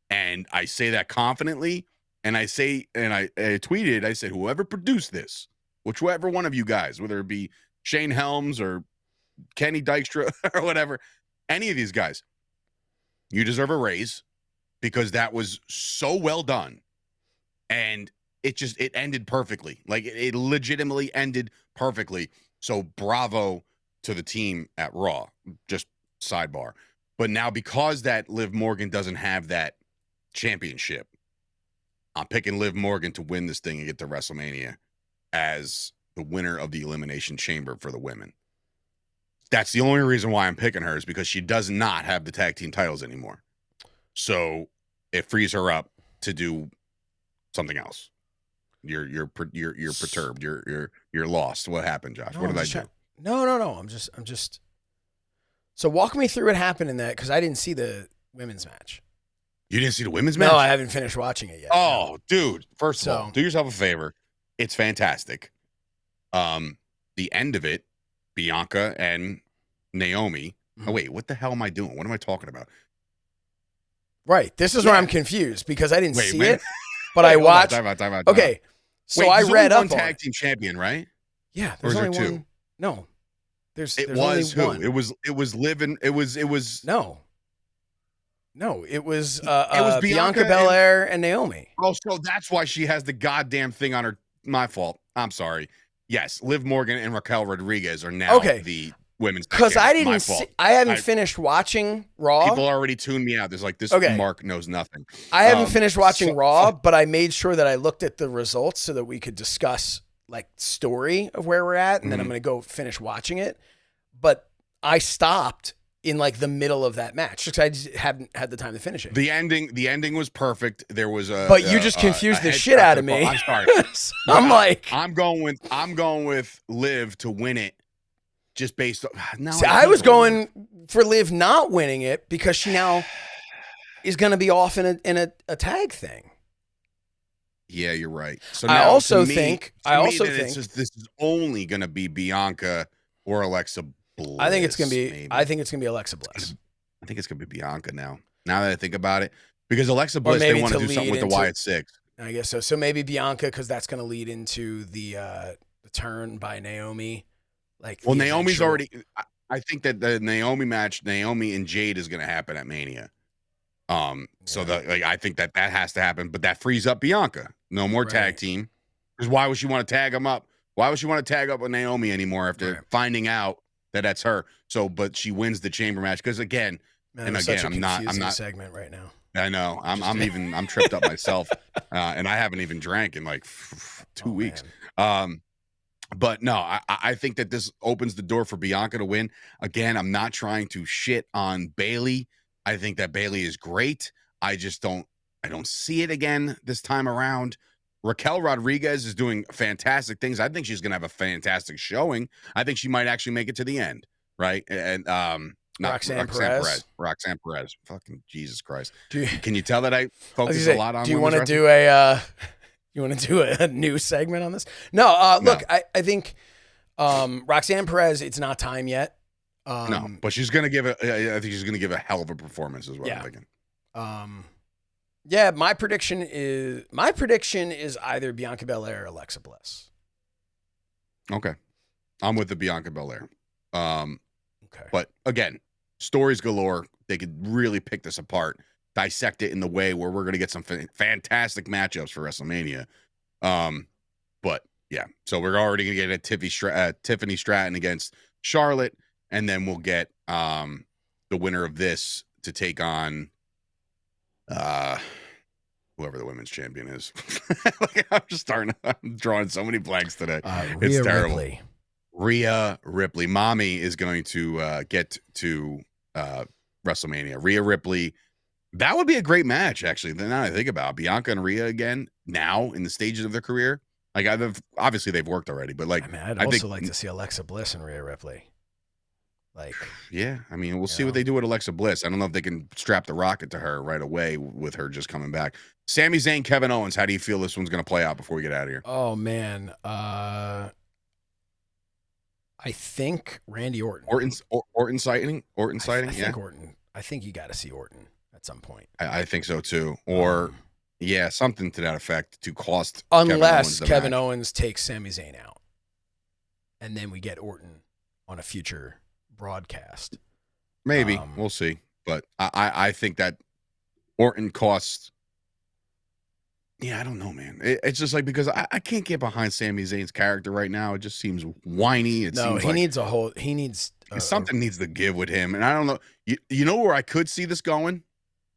And I say that confidently. And I tweeted, I said, whoever produced this, whichever one of you guys, whether it be Shane Helms or Kenny Dykstra or whatever, any of these guys, you deserve a raise, because that was so well done. And it ended perfectly. Like, it legitimately ended perfectly. So bravo to the team at Raw. Just sidebar. But now because that Liv Morgan doesn't have that championship, I'm picking Liv Morgan to win this thing and get to WrestleMania as the winner of the Elimination Chamber for the women. That's the only reason why I'm picking her, is because she does not have the tag team titles anymore. So it frees her up to do something else. You're perturbed. You're lost. What happened, Josh? No, What did I do? No. I'm just. So walk me through what happened in that, because I didn't see the women's match. You didn't see the women's match? No, I haven't finished watching it yet. Oh, no. Dude. First of all, do yourself a favor. It's fantastic. The end of it, Bianca and Naomi. Oh, wait, what the hell am I doing? What am I talking about? Right. This is where I'm confused, because I didn't see it, but I watched. Time out. Okay. So I read up on one tag team champion, right? Yeah. Or is there only two? One. No. There's was only who? one. It was Liv and it was No, it was Bianca Belair and Naomi. Oh, so that's why she has the goddamn thing on her. My fault. I'm sorry. Yes, Liv Morgan and Raquel Rodriguez are now the women's. Because I didn't see, I haven't finished watching Raw. People already tuned me out. There's like, this Mark knows nothing. I haven't finished watching Raw, but I made sure that I looked at the results so that we could discuss like story of where we're at, and then I'm going to go finish watching it. But I stopped in like the middle of that match because I just haven't had the time to finish it. The ending was perfect. There was a but you just confused the shit out of me. I'm sorry. So I'm like, I'm going with Liv to win it, just based on. Now see, I was going for Liv not winning it because she now is going to be off in a tag thing. Yeah, you're right. So I now, also to me, think this is only going to be Bianca or Alexa Bliss. I think it's going to be. Maybe. I think it's going to be Alexa Bliss. I think it's going to be Bianca now. Now that I think about it, because Alexa Bliss, they want to do something with the Wyatt Six. I guess so. So maybe Bianca, because that's going to lead into the turn by Naomi. Like, well, Naomi's already. I think that the Naomi match, Naomi and Jade, is going to happen at Mania. So I think that has to happen, but that frees up Bianca. No more tag team. Because why would she want to tag them up? Why would she want to tag up with Naomi anymore after finding out that that's her? So, but she wins the chamber match because again, I'm not segment right now. I know I'm tripped up myself, and I haven't even drank in like 2 weeks. Man. But no, I think that this opens the door for Bianca to win. Again, I'm not trying to shit on Bayley. I think that Bayley is great. I don't see it again this time around. Raquel Rodriguez is doing fantastic things. I think she's going to have a fantastic showing. I think she might actually make it to the end, right? And Roxanne Perez. Roxanne Perez. Fucking Jesus Christ. Can you tell that I focus a lot on? Do you want to do a? You want to do a new segment on this? No. Look, I think Roxanne Perez. It's not time yet. No, but she's gonna give I think she's gonna give a hell of a performance as well. Yeah. I'm thinking. Yeah, my prediction is either Bianca Belair or Alexa Bliss. Okay, I'm with the Bianca Belair. Okay, but again, stories galore. They could really pick this apart, dissect it in the way where we're gonna get some fantastic matchups for WrestleMania. But yeah, so we're already gonna get a Tiffany Stratton against Charlotte. And then we'll get the winner of this to take on whoever the women's champion is. I'm drawing so many blanks today. It's terrible. Rhea Ripley. Mommy is going to get to WrestleMania. Rhea Ripley. That would be a great match, actually. Now that I think about it. Bianca and Rhea again, now in the stages of their career. Like, obviously they've worked already, but like, I'd also like to see Alexa Bliss and Rhea Ripley. Like, yeah, I mean, we'll see what they do with Alexa Bliss. I don't know if they can strap the rocket to her right away with her just coming back. Sami Zayn, Kevin Owens. How do you feel this one's going to play out before we get out of here? Oh man, I think Randy Orton. Orton sighting. I think Orton. I think you got to see Orton at some point. I think so too. Or something to that effect to cost. Unless Kevin Owens takes Sami Zayn out, and then we get Orton on a future broadcast. Maybe we'll see, but I think that Orton costs Yeah, I don't know, man. It's just like because I can't get behind Sami Zayn's character right now. It just seems whiny. It No, seems he like needs a whole. He needs something needs to give with him, and I don't know. You know where I could see this going,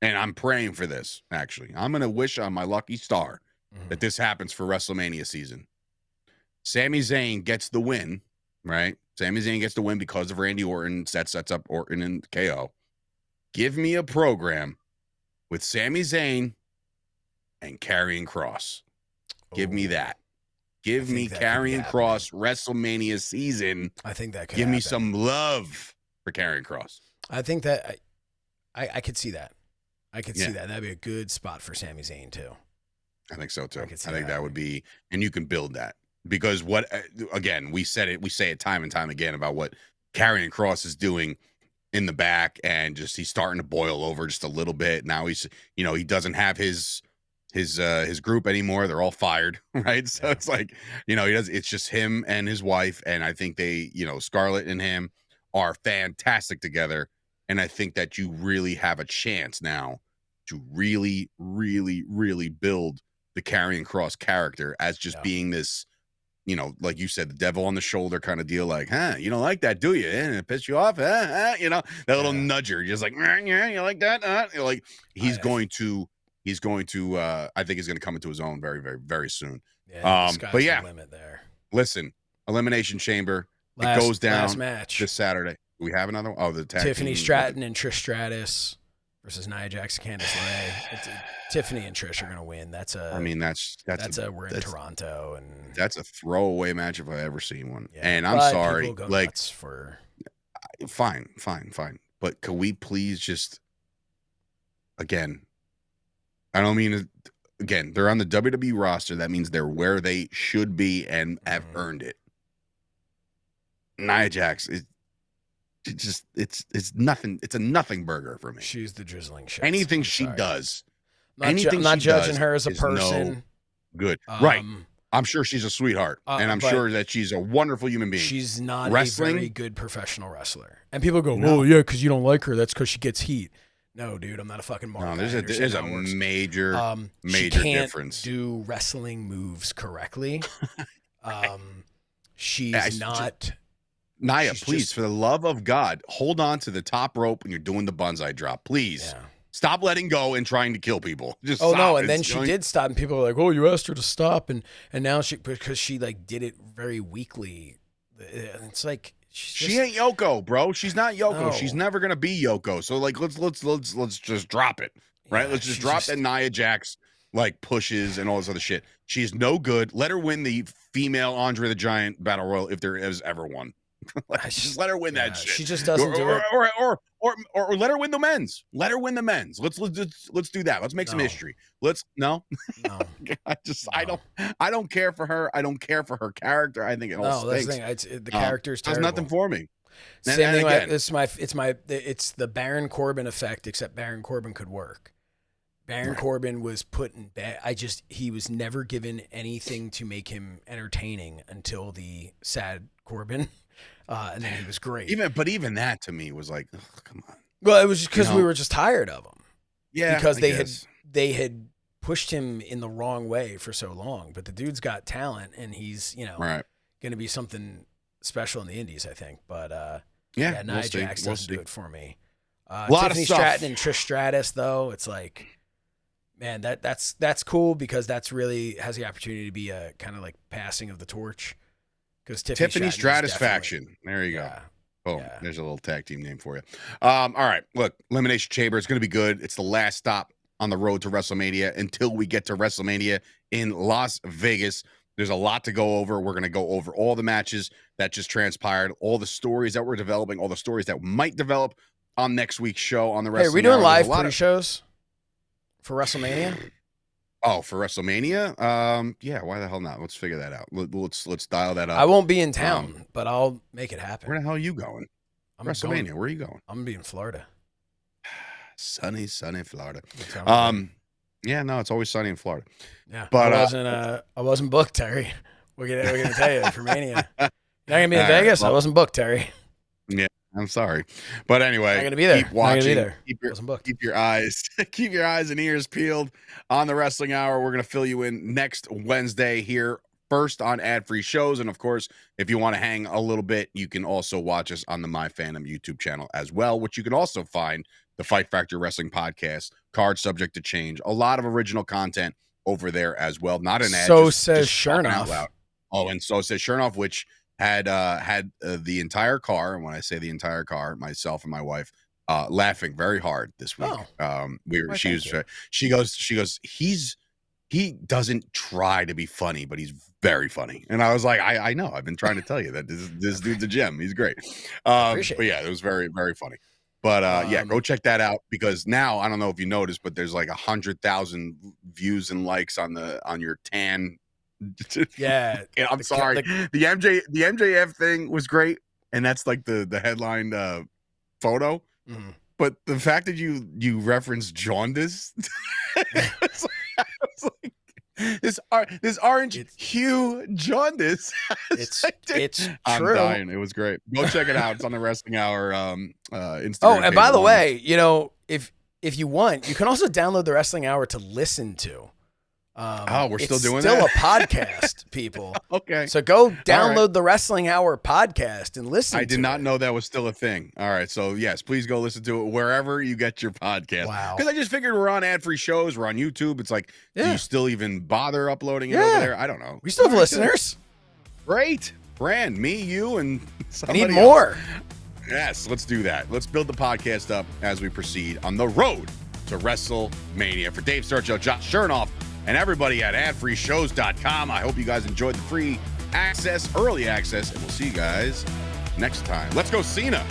and I'm praying for this. Actually, I'm gonna wish on my lucky star that this happens for WrestleMania season. Sami Zayn gets the win, right? Sami Zayn gets the win because of Randy Orton. Sets up Orton and KO. Give me a program with Sami Zayn and Karrion Kross. Give me that. Give me Karrion Kross WrestleMania season. I think that could give happen. me some love for Karrion Kross. I think that I could see that. I could see that. That'd be a good spot for Sami Zayn too. I think so too. I think that that would be, and you can build that because again, we say it time and time again about what Karrion Kross is doing in the back, and just he's starting to boil over just a little bit. Now he's, he doesn't have his group anymore. They're all fired, right? So it's like, it's just him and his wife, and I think they, Scarlett and him are fantastic together, and I think that you really have a chance now to really, really, really build the Karrion Kross character as just being this, like you said, the devil on the shoulder kind of deal. Like, you don't like that, do you? And it piss you off, that little nudger, just like, yeah, you like that? Like he's going to, I think he's going to come into his own very, very, very soon. Yeah, but yeah, limit there. Listen, Elimination Chamber, it goes down last match this Saturday. Do we have another one? Oh, the tag Tiffany team. Stratton and Trish Stratus versus Nia Jax, Candice LeRae. Tiffany and Trish are going to win. That's we're in Toronto, and that's a throwaway match if I ever seen one. Yeah, and I'm sorry, like, for fine. But could we please just, again, I don't mean to, again, they're on the WWE roster. That means they're where they should be and have earned it. Nia Jax, it's nothing. It's a nothing burger for me. She's the drizzling shit. Anything she does. I'm not judging her as a person. No good. Right. I'm sure she's a sweetheart. And I'm sure that she's a wonderful human being. She's not a very good professional wrestler. And people go, oh, yeah, because you don't like her. That's because she gets heat. No, dude, I'm not a fucking Mark. No, there's a major she can't difference. Do wrestling moves correctly. She's not. Nia, please, for the love of God, hold on to the top rope when you're doing the bonsai drop. Please. Yeah. Stop letting go and trying to kill people. Just stop. No, and then she did stop, and people were like, "Oh, you asked her to stop," and now because she like did it very weakly. It's like she ain't Yoko, bro. She's not Yoko. No. She's never gonna be Yoko. So like, let's just drop it, right? Yeah, let's just drop that Nia Jax like pushes and all this other shit. She's no good. Let her win the female Andre the Giant Battle Royal if there is ever one. Just let her win that shit. She just doesn't do it. Or let her win the men's. Let her win the men's. Let's do that. Let's make some history. No. I don't care for her. I don't care for her character. I think it all stinks. That's the thing. The character's terrible. Does nothing for me. Same thing. Again, it's the Baron Corbin effect, except Baron Corbin could work. Baron Corbin was put in bed. He was never given anything to make him entertaining until the sad Corbin. And then he was great. Even that to me was like, come on. Well, it was just because we were just tired of him. Yeah, because they had pushed him in the wrong way for so long. But the dude's got talent, and he's going to be something special in the Indies, I think. But Nia Jax doesn't do it for me. Tiffany Stratton and Trish Stratus, though, it's like, man, that's cool because that's really has the opportunity to be a kind of like passing of the torch. Tiffany Stratus faction. There you go. Boom. There's a little tag team name for you. All right. Look, Elimination Chamber is going to be good. It's the last stop on the road to WrestleMania until we get to WrestleMania in Las Vegas. There's a lot to go over. We're going to go over all the matches that just transpired, all the stories that we're developing, all the stories that might develop on next week's show on the WrestleMania. Hey, are we doing live pre-shows for WrestleMania? Oh, for WrestleMania? Yeah, why the hell not? Let's figure that out. Let's dial that up. I won't be in town, but I'll make it happen. Where the hell are you going? WrestleMania, where are you going? I'm gonna be in Florida. Sunny Florida. Yeah, no, it's always sunny in Florida. Yeah. But I wasn't booked, Terry. We're gonna tell you for Mania. You're not gonna be in Vegas? I wasn't booked, Terry. Yeah. I'm sorry, but anyway, Not gonna be there. keep watching. Wasn't booked. Keep your eyes and ears peeled on the Wrestling Hour. We're gonna fill you in next Wednesday here, first on ad-free shows, and of course, if you want to hang a little bit, you can also watch us on the MyFandom YouTube channel as well, which you can also find the Fight Factor Wrestling Podcast, card subject to change, a lot of original content over there as well. Not an ad. So says Shernoff. Oh, and so says Shernoff, which had the entire car, and when I say the entire car, myself and my wife laughing very hard this week. She goes, he doesn't try to be funny, but he's very funny. And I was like, I know, I've been trying to tell you that this dude's a gem. He's great. But yeah, it was very, very funny. But yeah, go check that out, because now, I don't know if you noticed, but there's like 100,000 views and likes on your tan. Yeah, I'm sorry. The MJF thing was great, and that's like the headline photo. Mm-hmm. But the fact that you referenced jaundice, it's like this orange hue jaundice. It's I'm true. dying. It was great. Go check it out. It's on the Wrestling Hour Instagram. Oh, and by the way, if you want, you can also download the Wrestling Hour to listen to. We're still doing that? It's that? still a podcast, people. Okay. So go download the Wrestling Hour podcast and listen. I did not know that was still a thing. All right. So yes, please go listen to it wherever you get your podcast. Wow. Because I just figured we're on ad-free shows. We're on YouTube. It's like, do you still even bother uploading it over there? I don't know. We still have listeners. Great. Brand, me, you, and somebody I need more. else. Yes, let's do that. Let's build the podcast up as we proceed on the road to WrestleMania. For Dave Sturchio, Josh Shernoff, and everybody at adfreeshows.com. I hope you guys enjoyed the free access, early access, and we'll see you guys next time. Let's go, Cena.